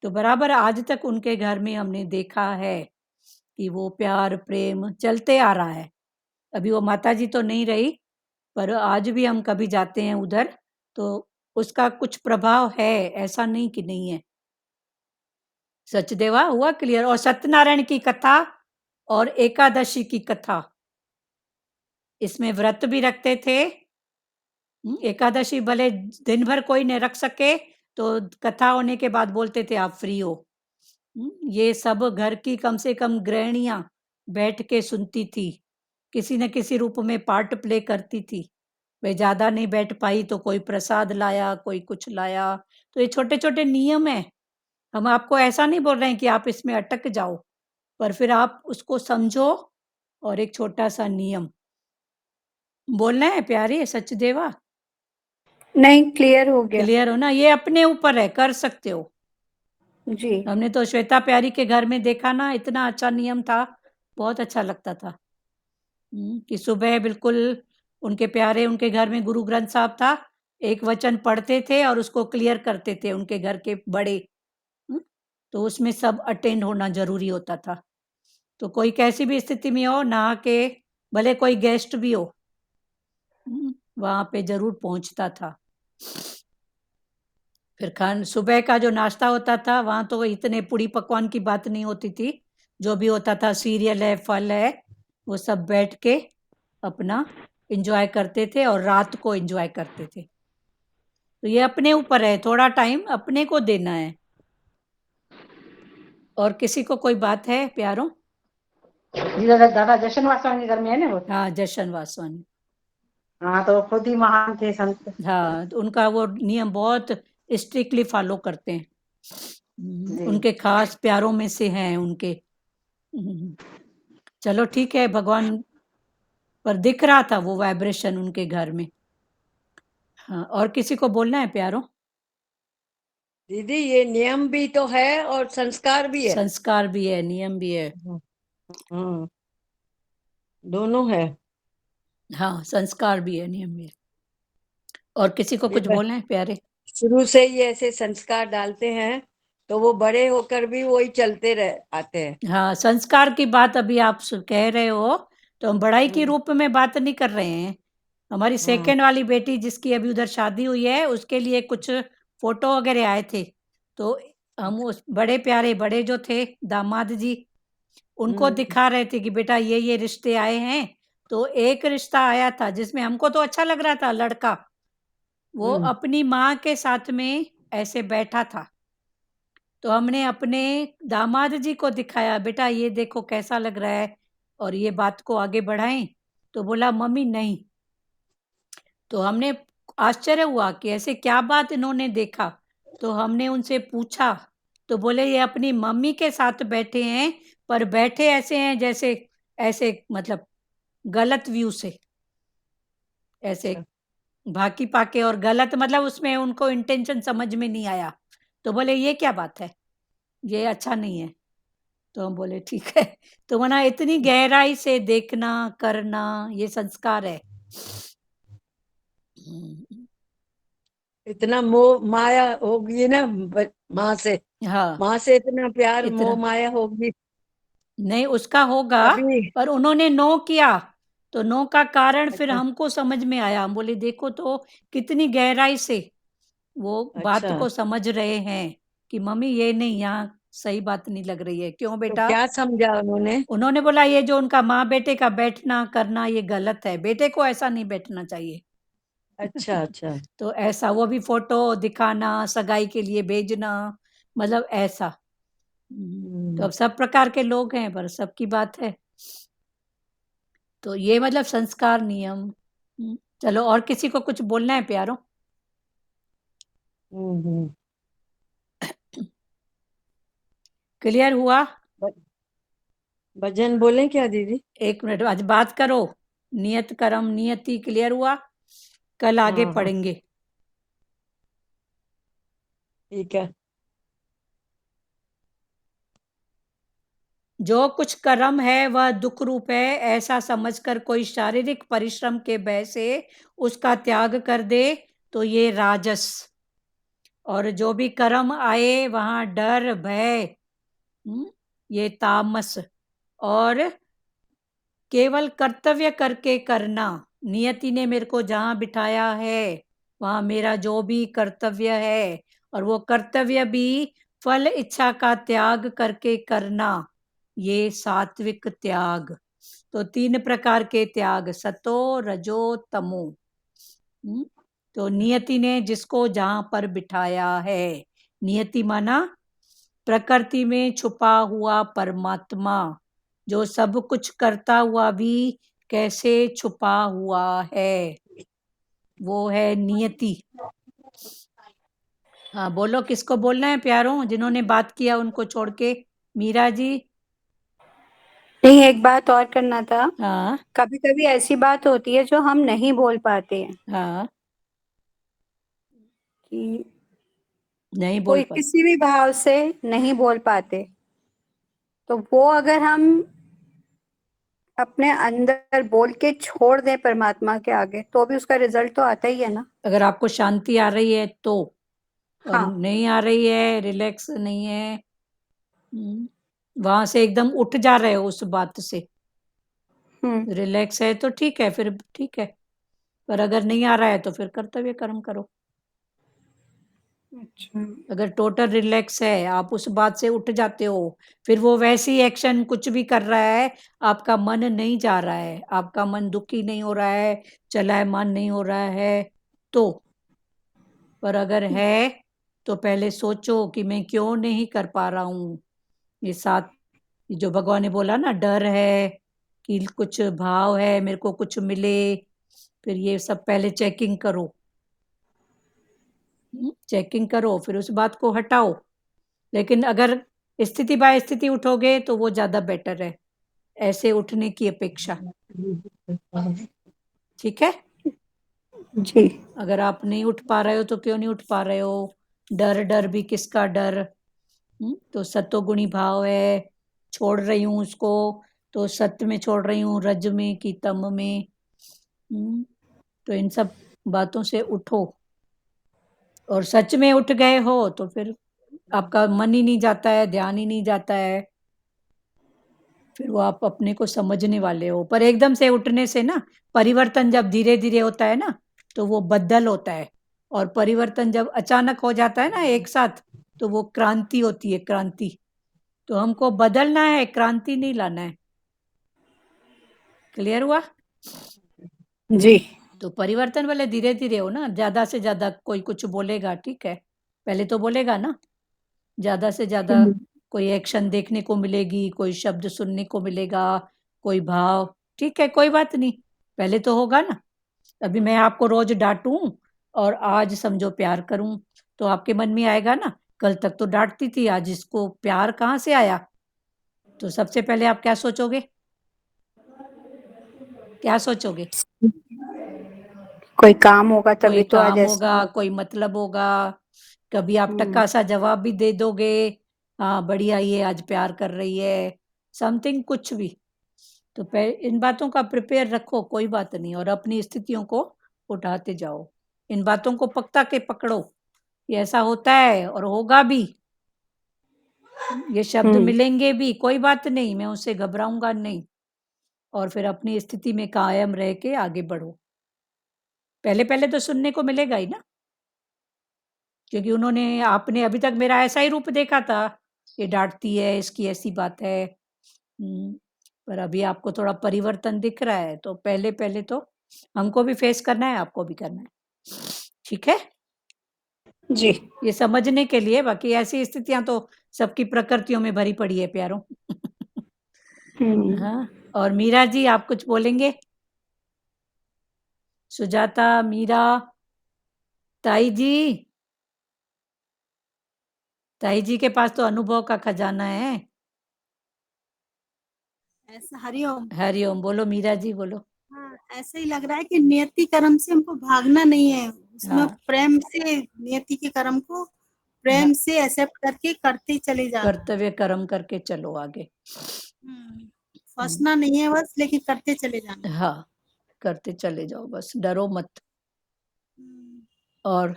A: तो बराबर आज तक उनके घर में हमने देखा है कि वो प्यार प्रेम चलते आ रहा है। अभी वो माताजी तो नहीं रही, पर आज भी हम कभी जाते हैं उधर तो उसका कुछ प्रभाव है, ऐसा नहीं कि नहीं है। सचदेवा हुआ क्लियर। और सत्यनारायण की कथा और एकादशी की कथा, इसमें व्रत भी रखते थे। एकादशी भले दिन भर कोई नहीं रख सके, तो कथा होने के बाद बोलते थे आप फ्री हो। ये सब घर की कम से कम गृहिणियां बैठ के सुनती थी, किसी न किसी रूप में पार्ट प्ले करती थी। वे ज्यादा नहीं बैठ पाई तो कोई प्रसाद लाया, कोई कुछ लाया। तो ये छोटे छोटे नियम है, हम आपको ऐसा नहीं बोल रहे हैं कि आप इसमें अटक जाओ, पर फिर आप उसको समझो। और एक छोटा सा नियम बोलना है प्यारी सचदेवा,
C: नहीं, क्लियर हो गया
A: क्लियर हो ना, ये अपने ऊपर है, कर सकते हो।
C: जी।
A: हमने तो श्वेता प्यारी के घर में देखा ना, इतना अच्छा नियम था, बहुत अच्छा लगता था। कि सुबह बिल्कुल उनके प्यारे, उनके घर में गुरु ग्रंथ साहब था, एक वचन पढ़ते थे और उसको क्लियर करते थे उनके घर के बड़े। तो उसमें सब अटेंड होना जरूरी होता था। तो कोई कैसी भी स्थिति में हो, नहा के, भले कोई गेस्ट भी हो, वहां पे जरूर पहुंचता था। फिर सुबह का जो नाश्ता होता था, वहां तो इतने पूड़ी पकवान की बात नहीं होती थी, जो भी होता था सीरियल है, फल है, वो सब बैठ के अपना एंजॉय करते थे और रात को एंजॉय करते थे। तो ये अपने ऊपर है, थोड़ा टाइम अपने को देना है। और किसी को कोई बात है प्यारों?
B: दादा जशन वासवानी घर में है ना वो।
A: हाँ, जशन वासवानी,
B: हाँ तो खुद ही महान थे संत।
A: हाँ, तो उनका वो नियम बहुत स्ट्रिक्टली फॉलो करते हैं।
B: जी।
A: उनके खास प्यारों में से हैं उनके। चलो ठीक है, भगवान पर दिख रहा था वो वाइब्रेशन उनके घर में। हाँ, और किसी को बोलना है प्यारों?
D: दीदी ये नियम भी तो है और संस्कार भी है।
A: संस्कार भी है, नियम भी है।
D: हाँ दोनों है।
A: हाँ, संस्कार भी है, नियम भी है। और किसी को
D: ये
A: कुछ बोलना है प्यारे?
D: शुरू से ही ऐसे संस्कार डालते हैं तो वो बड़े होकर भी वही चलते रह आते हैं।
A: हाँ, संस्कार की बात अभी आप कह रहे हो, तो हम बड़ाई के रूप में बात नहीं कर रहे हैं। हमारी सेकंड वाली बेटी जिसकी अभी उधर शादी हुई है, उसके लिए कुछ फोटो वगैरह आए थे, तो हम उस बड़े प्यारे बड़े जो थे दामाद जी, उनको दिखा रहे थे कि बेटा ये रिश्ते आए हैं। तो एक रिश्ता आया था जिसमें हमको तो अच्छा लग रहा था, लड़का वो अपनी माँ के साथ में ऐसे बैठा था, तो हमने अपने दामाद जी को दिखाया, बेटा ये देखो कैसा लग रहा है, और ये बात को आगे बढ़ाएं। तो बोला मम्मी नहीं। तो हमने आश्चर्य हुआ कि ऐसे क्या बात इन्होंने देखा। तो हमने उनसे पूछा, तो बोले ये अपनी मम्मी के साथ बैठे हैं, पर बैठे ऐसे हैं जैसे ऐसे मतलब गलत व्यू से, ऐसे भाकी पाके, और गलत मतलब उसमें उनको इंटेंशन समझ में नहीं आया। तो बोले ये क्या बात है, ये अच्छा नहीं है। तो हम बोले ठीक है। तो मना इतनी गहराई से देखना करना, ये संस्कार है। हम्म,
D: इतना मोह माया होगी ना माँ से,
A: हाँ
D: माँ से इतना प्यार
A: इतना
D: मोह माया होगी
A: नहीं उसका होगा,
D: अभी।
A: पर उन्होंने नो किया, तो नो का कारण फिर
D: अच्छा
A: हमको समझ में आया। हम बोले देखो तो कितनी गहराई से वो बात
D: अच्छा,
A: को समझ रहे हैं कि मम्मी ये नहीं, यहाँ सही बात नहीं लग रही है। क्यों
D: तो
A: बेटा?
D: क्या समझा उन्होंने?
A: उन्होंने बोला ये जो उनका माँ बेटे का बैठना करना ये गलत है, बेटे को ऐसा नहीं बैठना चाहिए।
D: अच्छा अच्छा।
A: तो ऐसा वो भी फोटो दिखाना, सगाई के लिए भेजना, मतलब ऐसा। तो अब सब प्रकार के लोग हैं, पर सबकी बात है। तो ये मतलब संस्कार नियम। चलो, और किसी को कुछ बोलना है प्यारो?
D: हम्म।
A: क्लियर हुआ?
D: भजन बोले क्या दीदी?
A: 1 मिनट आज बात करो। नियत कर्म नियति क्लियर हुआ? कल आगे
D: हाँ हाँ
A: पढ़ेंगे।
D: ठीक है।
A: जो कुछ कर्म है वह दुख रूप है, ऐसा समझकर कोई शारीरिक परिश्रम के भय से उसका त्याग कर दे तो ये राजस। और जो भी कर्म आए वहां डर भय, ये तामस। और केवल कर्तव्य करके करना, नियति ने मेरे को जहां बिठाया है वहां मेरा जो भी कर्तव्य है, और वो कर्तव्य भी फल इच्छा का त्याग करके करना, ये सात्विक त्याग। तो 3 प्रकार के त्याग, सतो रजो तमो। तो नियति ने जिसको जहां पर बिठाया है, नियति माना प्रकृति में छुपा हुआ परमात्मा, जो सब कुछ करता हुआ भी कैसे छुपा हुआ है, वो है नियति। हाँ बोलो, किसको बोलना है प्यारों? जिन्होंने बात किया उनको छोड़ के। मीरा जी।
C: नहीं, एक बात और करना था।
A: हाँ
C: कभी कभी ऐसी बात होती है जो हम नहीं बोल पाते हैं,
A: हाँ,
C: कि
A: नहीं बोल
C: कोई
A: पा
C: किसी भी भाव से नहीं बोल पाते, तो वो अगर हम अपने अंदर बोल के छोड़ दें परमात्मा के आगे, तो भी उसका रिजल्ट तो आता ही है ना।
A: अगर आपको शांति आ रही है तो, और
C: हाँ।
A: नहीं आ रही है, रिलैक्स नहीं है, वहां से एकदम उठ जा रहे हो उस बात से, रिलैक्स है तो ठीक है, फिर ठीक है। पर अगर नहीं आ रहा है तो फिर कर्तव्य कर्म करो।
C: अच्छा।
A: अगर टोटल रिलैक्स है, आप उस बात से उठ जाते हो, फिर वो वैसी एक्शन कुछ भी कर रहा है, आपका मन नहीं जा रहा है, आपका मन दुखी नहीं हो रहा है, चलायमान नहीं हो रहा है, तो। पर अगर है तो पहले सोचो कि मैं क्यों नहीं कर पा रहा हूँ। ये साथ जो भगवान ने बोला ना, डर है कि कुछ भाव है मेरे को कुछ मिले, फिर ये सब पहले चेकिंग करो। चेकिंग करो, फिर उस बात को हटाओ। लेकिन अगर स्थिति बाय स्थिति उठोगे तो वो ज्यादा बेटर है, ऐसे उठने की अपेक्षा। ठीक है?
C: जी।
A: अगर आप नहीं उठ पा रहे हो तो क्यों नहीं उठ पा रहे हो? डर डर भी किसका डर? तो सत्वगुणी भाव है, छोड़ रही हूँ उसको, तो सत्य में छोड़ रही हूँ, रज में कि तम में। तो इन सब बातों से उठो, और सच में उठ गए हो तो फिर आपका मन ही नहीं जाता है, ध्यान ही नहीं जाता है, फिर वो आप अपने को समझने वाले हो। पर एकदम से उठने से ना, परिवर्तन जब धीरे धीरे होता है ना, तो वो बदल होता है। और परिवर्तन जब अचानक हो जाता है ना एक साथ, तो वो क्रांति होती है, क्रांति। तो हमको बदलना है, क्रांति नहीं लाना है। क्लियर हुआ?
C: जी।
A: तो परिवर्तन वाले धीरे धीरे हो ना, ज्यादा से ज्यादा कोई कुछ बोलेगा ठीक है, पहले तो बोलेगा ना, ज्यादा से ज्यादा कोई एक्शन देखने को मिलेगी, कोई शब्द सुनने को मिलेगा, कोई भाव, ठीक है कोई बात नहीं, पहले तो होगा ना। अभी मैं आपको रोज डांटूं और आज समझो प्यार करूं, तो आपके मन में आएगा ना, कल तक तो डांटती थी, आज इसको प्यार कहाँ से आया? तो सबसे पहले आप क्या सोचोगे? क्या सोचोगे?
C: कोई काम होगा
A: कोई
C: तभी तो आज
A: काम
C: ऐसा
A: होगा,
C: हो।
A: कोई मतलब होगा, कभी आप टक्का सा जवाब भी दे दोगे, हाँ बढ़िया ये आज प्यार कर रही है, समथिंग कुछ भी। तो इन बातों का प्रिपेयर रखो, कोई बात नहीं, और अपनी स्थितियों को उठाते जाओ। इन बातों को पक्का के पकड़ो, ये ऐसा होता है और होगा भी, ये शब्द मिलेंगे भी, कोई बात नहीं, मैं उससे घबराऊंगा नहीं, और फिर अपनी स्थिति में कायम रह के आगे बढ़ो। पहले पहले तो सुनने को मिलेगा ही ना, क्योंकि आपने अभी तक मेरा ऐसा ही रूप देखा था, ये डांटती है, इसकी ऐसी बात है। पर अभी आपको थोड़ा परिवर्तन दिख रहा है, तो पहले पहले तो हमको भी फेस करना है, आपको भी करना है, ठीक है
C: जी।
A: ये समझने के लिए। बाकी ऐसी स्थितियां तो सबकी प्रकृतियों में भरी पड़ी है प्यारों। हाँ, और मीरा जी आप कुछ बोलेंगे? सुजाता, मीरा, ताई जी के पास तो अनुभव का खजाना है।
G: ऐसा हरिओम।
A: हरिओम, बोलो मीरा जी, बोलो।
G: हाँ, ऐसा ही लग रहा है कि नियति कर्म से हमको भागना नहीं है, उसमें
A: हाँ।
G: प्रेम से नियति के कर्म को प्रेम से एक्सेप्ट करके करते चले जाना।
A: कर्तव्य कर्म करके चलो आगे।
G: फंसना नहीं है बस, लेकिन करते चले जाना।
A: हाँ, करते चले जाओ बस, डरो मत। और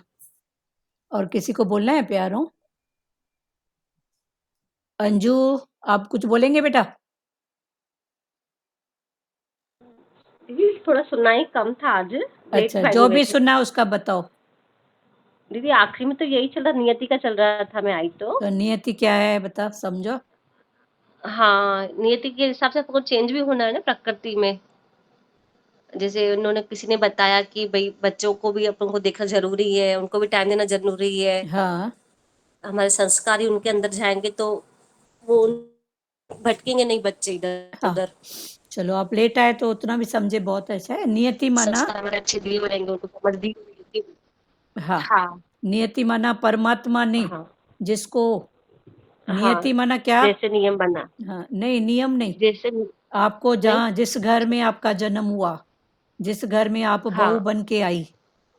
A: किसी को बोलना है प्यारों? अंजू, आप कुछ बोलेंगे बेटा?
H: दीदी थोड़ा सुनाई कम था आज।
A: अच्छा, जो भी सुना उसका बताओ।
H: दीदी आखिरी में तो यही चल रहा, नियति का चल रहा था, मैं आई तो
A: नियति क्या है बता, समझो।
H: हाँ, नियति के हिसाब से आपको चेंज भी होना है ना प्रकृति में। जैसे उन्होंने किसी ने बताया कि भाई बच्चों को भी अपन को देखना जरूरी है, उनको भी टाइम देना जरूरी है।
A: हाँ,
H: हमारे संस्कार ही उनके अंदर जाएंगे तो वो भटकेंगे नहीं बच्चे इधर उधर।
A: चलो आप लेट आए तो उतना भी समझे, बहुत अच्छा है। नियति माना,
H: संस्कार हमारे अच्छे दिए हुए रहेंगे, उनको समझ दी हुई है।
A: हाँ,
H: हाँ
A: नियति माना परमात्मा ने
H: हाँ
A: जिसको,
H: हाँ,
A: नियति माना क्या?
H: जैसे नियम बना,
A: हाँ, नहीं नियम नहीं,
H: जैसे
A: आपको जहाँ जिस घर में आपका जन्म हुआ, जिस घर में आप बहू
H: हाँ
A: बन के आई,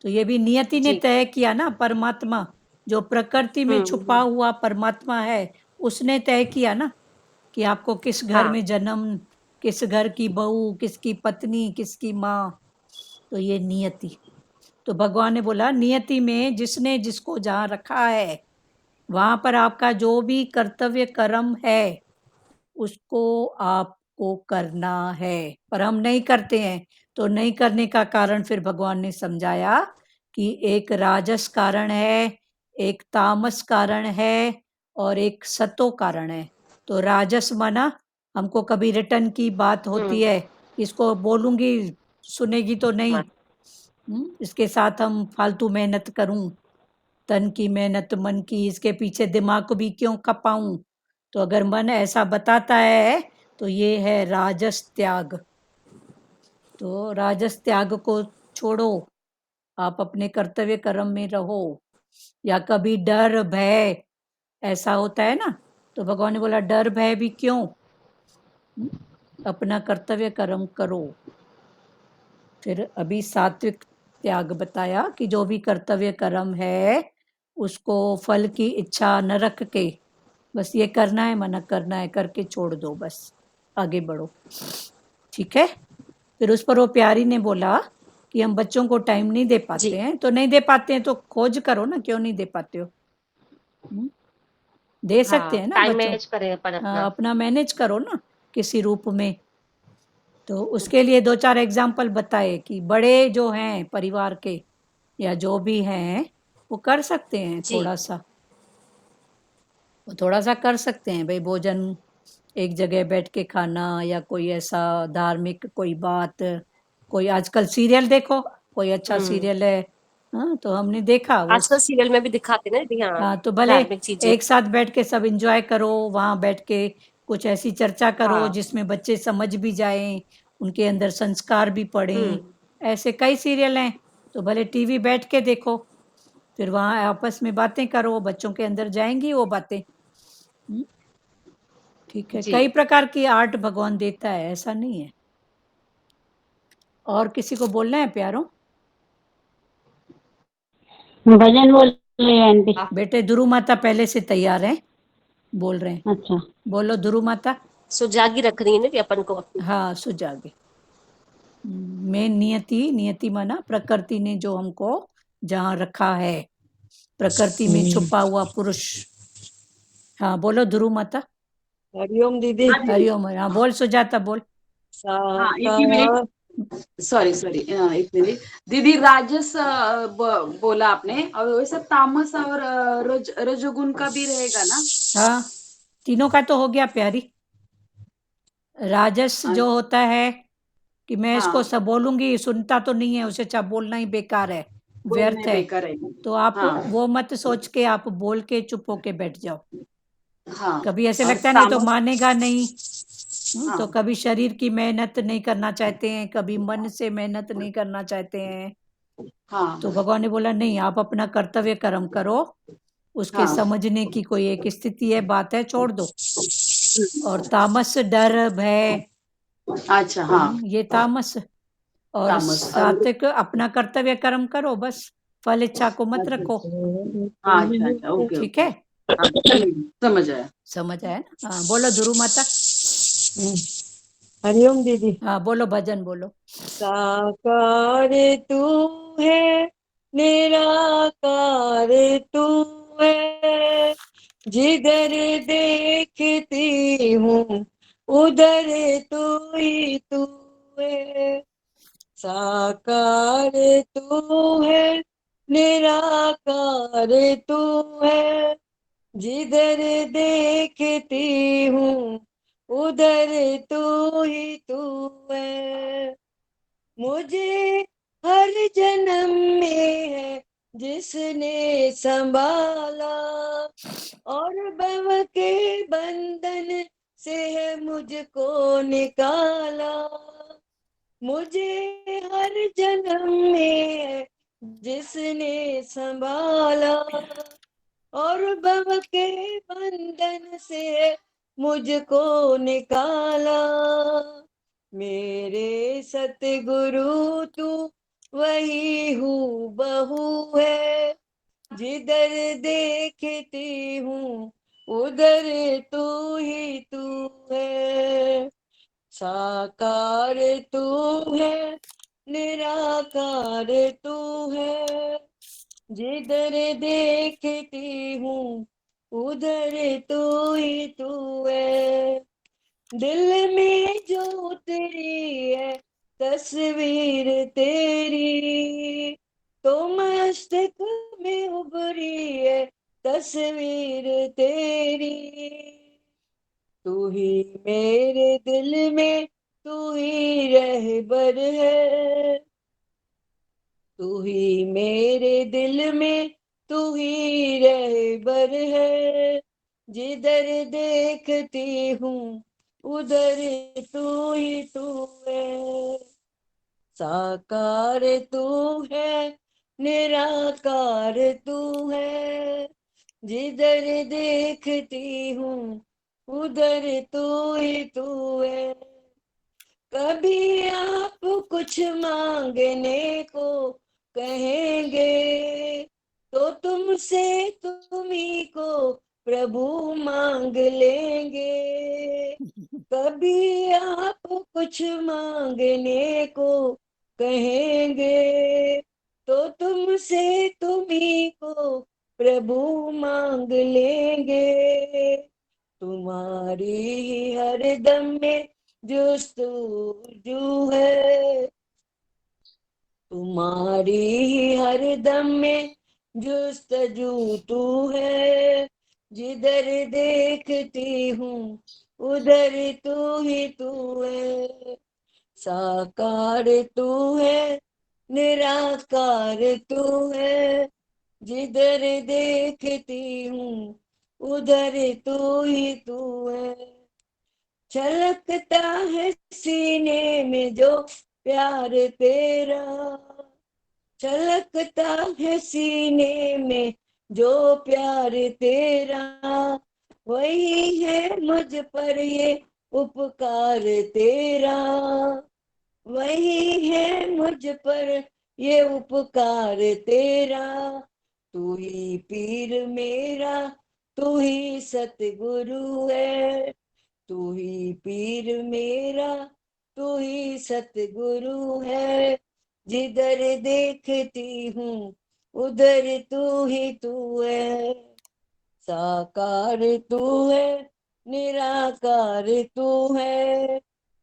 A: तो ये भी नियति ने
H: जी।
A: तय किया ना। परमात्मा जो प्रकृति में छुपा हुआ परमात्मा है, उसने तय किया ना कि आपको किस घर
H: हाँ
A: में जन्म, किस घर की बहू, किसकी पत्नी, किसकी माँ, तो ये नियति। तो भगवान ने बोला नियति में जिसने जिसको जहाँ रखा है, वहां पर आपका जो भी कर्तव्य कर्म है उसको आपको करना है, पर हम नहीं करते हैं। तो नहीं करने का कारण फिर भगवान ने समझाया कि एक राजस कारण है, एक तामस कारण है, और एक सतो कारण है। तो राजस माना हमको कभी रिटर्न की बात होती है, इसको बोलूंगी सुनेगी तो नहीं, इसके साथ हम फालतू मेहनत करूं, तन की मेहनत, मन की, इसके पीछे दिमाग को भी क्यों खपाऊं। तो अगर मन ऐसा बताता है तो ये है राजस त्याग। तो राजस त्याग को छोड़ो, आप अपने कर्तव्य कर्म में रहो। या कभी डर भय ऐसा होता है ना, तो भगवान ने बोला डर भय भी क्यों, अपना कर्तव्य कर्म करो। फिर अभी सात्विक त्याग बताया कि जो भी कर्तव्य कर्म है उसको फल की इच्छा न रख के बस ये करना है, मना करना है, करके छोड़ दो, बस आगे बढ़ो, ठीक है। फिर उस पर वो प्यारी ने बोला कि हम बच्चों को टाइम नहीं दे पाते हैं, तो नहीं दे पाते हैं तो खोज करो ना, क्यों नहीं दे पाते हो। दे सकते हैं ना
H: टाइम
A: बच्चों,
H: मैनेज करें अपन अपना।
A: अपना मैनेज करो ना किसी रूप में। तो उसके लिए 2-4 एग्जाम्पल बताए कि बड़े जो हैं परिवार के या जो भी हैं वो कर सकते हैं, थोड़ा सा कर सकते हैं भाई, भोजन एक जगह बैठ के खाना, या कोई ऐसा धार्मिक कोई बात, कोई आजकल सीरियल देखो, कोई अच्छा सीरियल है, हाँ तो हमने देखा वो,
H: आजकल सीरियल में भी दिखाते ना दीदी। हाँ,
A: हाँ तो भले
H: धार्मिक चीजें।
A: एक साथ बैठ के सब एंजॉय करो, वहां बैठ के कुछ ऐसी चर्चा करो जिसमें बच्चे समझ भी जाएं, उनके अंदर संस्कार भी पड़ें। ऐसे कई सीरियल हैं, तो भले टीवी बैठ के देखो, फिर वहां आपस में बातें करो, बच्चों के अंदर जाएंगी वो बातें। ठीक है, कई प्रकार की आर्ट भगवान देता है, ऐसा नहीं है। और किसी को बोलना है प्यारों?
I: भजन बोल रहे हैं आंटी।
A: बेटे ध्रुव माता पहले से तैयार है, बोल रहे हैं।
I: अच्छा,
A: बोलो ध्रुव माता।
H: सुजागी रखनी है ना कि अपन को।
A: हाँ, सुजागे। मैं नियति माना प्रकृति ने जो हमको जहाँ रखा है, प्रकृति में छुपा हुआ पुरुष। हाँ बोलो ध्रुव माता।
D: हरिओम दीदी।
A: हरिओम। हाँ बोल सुजाता बोल।
J: हाँ एक ही मिनट, सॉरी सॉरी, एक मिनट दीदी। राजस बोला आपने, और वैसे तामस और रजोगुण का भी रहेगा ना?
A: हाँ तीनों का तो हो गया प्यारी। राजस जो होता है कि मैं इसको सब बोलूंगी, सुनता तो नहीं है, उसे अच्छा बोलना ही बेकार है, व्यर्थ है।
J: बेकार है।
A: तो आप
J: हाँ
A: वो मत सोच के आप बोल के चुप होके बैठ जाओ।
J: हाँ।
A: कभी ऐसे
J: और
A: लगता है नहीं तो
J: तामस,
A: मानेगा नहीं।
J: हाँ
A: तो कभी शरीर की मेहनत नहीं करना चाहते हैं, कभी मन से मेहनत नहीं करना चाहते हैं।
J: हाँ
A: तो भगवान ने बोला नहीं, आप अपना कर्तव्य कर्म करो, उसके
J: हाँ।
A: समझने की कोई एक स्थिति है, बात है, छोड़ दो। और तामस डर भय,
J: अच्छा हाँ।
A: ये तामस। और
J: तामस और
A: सात्विक अपना कर्तव्य कर्म करो, बस फल इच्छा को मत रखो।
J: हाँ, अच्छा अच्छा, ओके
A: ठीक
J: ओके।
A: है,
J: हाँ, समझ आया।
A: समझ आया ना? हाँ बोलो ध्रुव माता।
D: हरिओम दीदी।
A: हाँ बोलो, भजन बोलो।
D: साकार तू है, निराकार तू है, जिधर देखती हूँ उधर तू ही तू है। साकार तू है, निराकार तू है, जिधर देखती हूँ उधर तू ही तू है। मुझे हर जन्म में है जिसने संभाला, और भव के बंधन से है मुझको निकाला। मुझे हर जन्म में है जिसने संभाला, और भव के बंधन से मुझको निकाला। मेरे सतगुरु तू वही हूँ बहू है, जिधर देखती हूँ उधर तू ही तू है। साकार तू है, निराकार तू है, जिधर देखती हूँ उधर तू ही तू है। दिल में जो उतरी है तस्वीर तेरी, तो मस्तक में उभरी है तस्वीर तेरी। तू ही मेरे दिल में, तू ही रहबर है, तू ही मेरे दिल में, तू ही रहबर है, जिधर देखती हूँ उधर तू ही तू है। साकार तू है, निराकार तू है, जिधर देखती हूँ उधर तू ही तू है। कभी आप कुछ मांगने को कहेंगे तो तुमसे तुम्ही को प्रभु मांग लेंगे। कभी आप कुछ मांगने को कहेंगे तो तुमसे तुम्ही को प्रभु मांग लेंगे। तुम्हारी ही हरदम में जुस्तजू है, तुम्हारी ही हरदम में जुस्तजू तू है, जिधर देखती हूँ उधर तू ही तू है। साकार तू है, निराकार तू है, जिधर देखती हूँ उधर तू ही तू है। छलकता है सीने में जो प्यार तेरा, छलकता है सीने में जो प्यार तेरा, वही है मुझ पर ये उपकार तेरा, वही है मुझ पर ये उपकार तेरा। तू ही पीर मेरा, तू ही सतगुरु है, तू ही पीर मेरा, तू ही सतगुरु है, जिधर देखती हूँ उधर तू ही तू है, साकार तू है, निराकार तू है,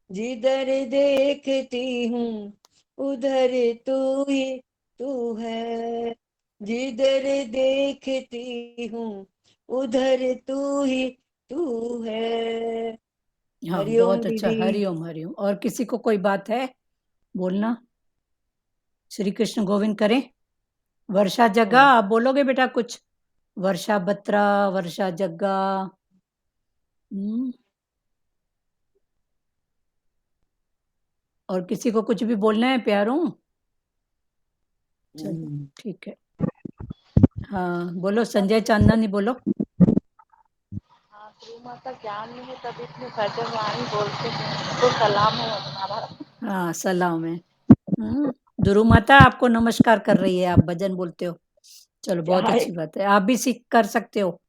D: जिधर देखती हूँ उधर तू ही तू है, जिधर देखती हूँ उधर तू ही तू है।
A: हाँ,
D: हरिओम
A: बहुत अच्छा।
D: दीदी।
A: हरिओम हरिओम। और किसी को कोई बात है बोलना? श्री कृष्ण गोविंद करें। वर्षा जग्गा, आप बोलोगे बेटा कुछ? वर्षा बत्रा, वर्षा जग्गा। और किसी को कुछ भी बोलना है प्यारों? चलो ठीक है। हाँ बोलो संजय चांदनी, बोलो।
F: हाँ गुरु माता ज्ञान में है तभी इतने भजन वाणी बोलते हैं, तो सलाम है हमारा।
A: हाँ सलाम है। दुरु माता आपको नमस्कार कर रही है, आप भजन बोलते हो। चलो बहुत अच्छी बात है, आप भी सीख कर सकते हो।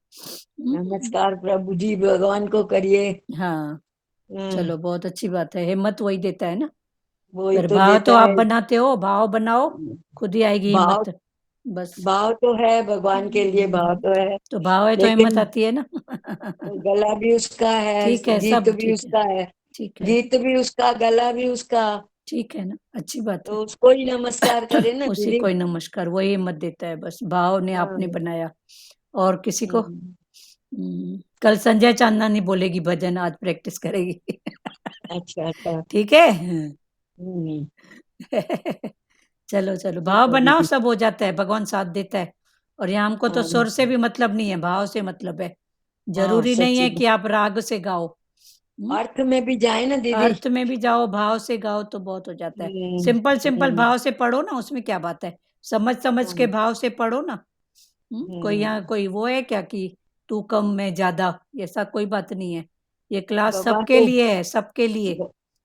D: नमस्कार प्रभु जी, भगवान को करिए।
A: हाँ चलो बहुत अच्छी बात है, हिम्मत वही देता है ना।
D: वही
A: पर
D: तो
A: भाव तो
D: देता
A: आप
D: है।
A: बनाते हो, भाव बनाओ, खुद ही आएगी
D: भाव,
A: हिम्मत। बस
D: भाव तो है भगवान के लिए, भाव तो है,
A: तो भाव है तो
D: लेकिन
A: हिम्मत आती है ना।
D: गला भी उसका है,
A: ठीक है,
D: जीत
A: सब
D: भी
A: ठीक है,
D: उसका है,
A: ठीक है,
D: जीत भी उसका, गला भी उसका,
A: ठीक है ना, अच्छी बात है।
D: तो उसको ही नमस्कार करे ना
A: उसी
D: दीदी।
A: को ही नमस्कार, वही हिम्मत देता है, बस भाव ने आपने बनाया। और किसी को? कल संजय चांदनी बोलेगी भजन, आज प्रैक्टिस करेगी।
D: अच्छा अच्छा।
A: ठीक है।
D: हम्म,
A: चलो चलो,
D: ठीक
A: भाव
D: है
A: बनाओ,
D: दीदी।
A: सब हो जाता है, भगवान साथ देता है। और यहाँ हमको तो
D: हाँ
A: स्वर से भी मतलब नहीं है, भाव से मतलब है।
D: हाँ,
A: जरूरी नहीं
D: सच्ची
A: है
D: बात।
A: कि आप राग से गाओ।
D: अर्थ में भी जाए ना दीदी।
A: अर्थ में भी जाओ, भाव से गाओ तो बहुत हो जाता है।
D: हम्म,
A: सिंपल सिंपल
D: हम्म,
A: भाव से पढ़ो ना, उसमें क्या बात है। समझ समझ के
D: हाँ,
A: भाव से पढ़ो ना। कोई यहाँ कोई वो है क्या कि तू कम मैं ज्यादा, ऐसा कोई बात नहीं है। ये क्लास
D: भगवान
A: सबके
D: तो,
A: लिए है, सबके लिए।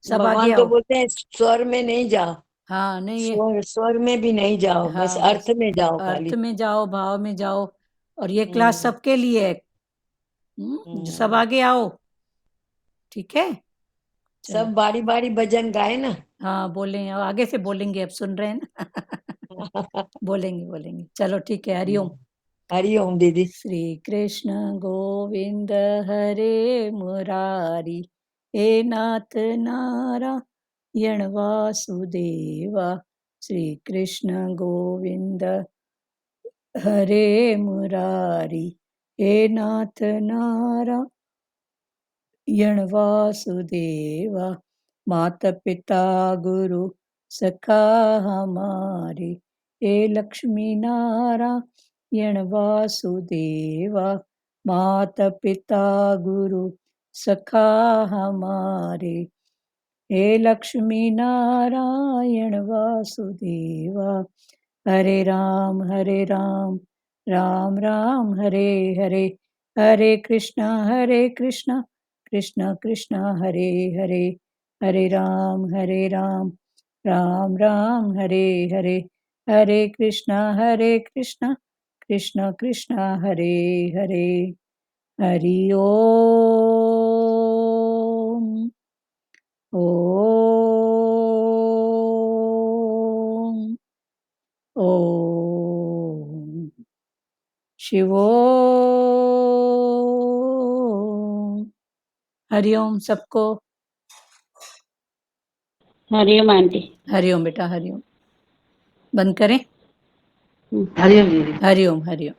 A: सब आगे
D: भगवान तो
A: आओ।
D: बोलते हैं स्वर में नहीं जाओ,
A: हाँ नहीं ये,
D: स्वर स्वर में भी नहीं जाओ, बस
A: हाँ
D: अर्थ
A: बस
D: में जाओ
A: अर्थ
D: खाली।
A: में जाओ, भाव में जाओ। और ये क्लास
D: हम्म,
A: सबके लिए है। जो सब आगे आओ। ठीक है चलो।
D: सब बारी बारी भजन गाए ना।
A: हाँ बोलेंगे, आगे से बोलेंगे, अब सुन रहे हैं ना। बोलेंगे बोलेंगे, चलो ठीक है। हरिओम।
D: हरिओम दीदी।
A: श्री कृष्ण गोविंद हरे मुरारी, हे नाथ नारायण वासुदेवा। श्री कृष्ण गोविंद हरे मुरारी, हे नाथ नारायण वासुदेवा। माता पिता गुरु सखा हमारे, हे लक्ष्मी नारायण वासुदेवा। माता पिता गुरु सखा हमारे, हे लक्ष्मी नारायण वासुदेवा। हरे राम राम राम हरे हरे, हरे कृष्णा कृष्ण कृष्ण हरे हरे। हरे राम राम राम हरे हरे। हरे कृष्णा कृष्ण कृष्ण हरे हरे। हरि ओम। ओम ओम शिवोम। हरिओम सबको।
I: हरिओम आंटी।
A: हरिओम बेटा, हरिओम। बंद करें।
B: हरिओम दीदी।
A: हरिओम हरिओम।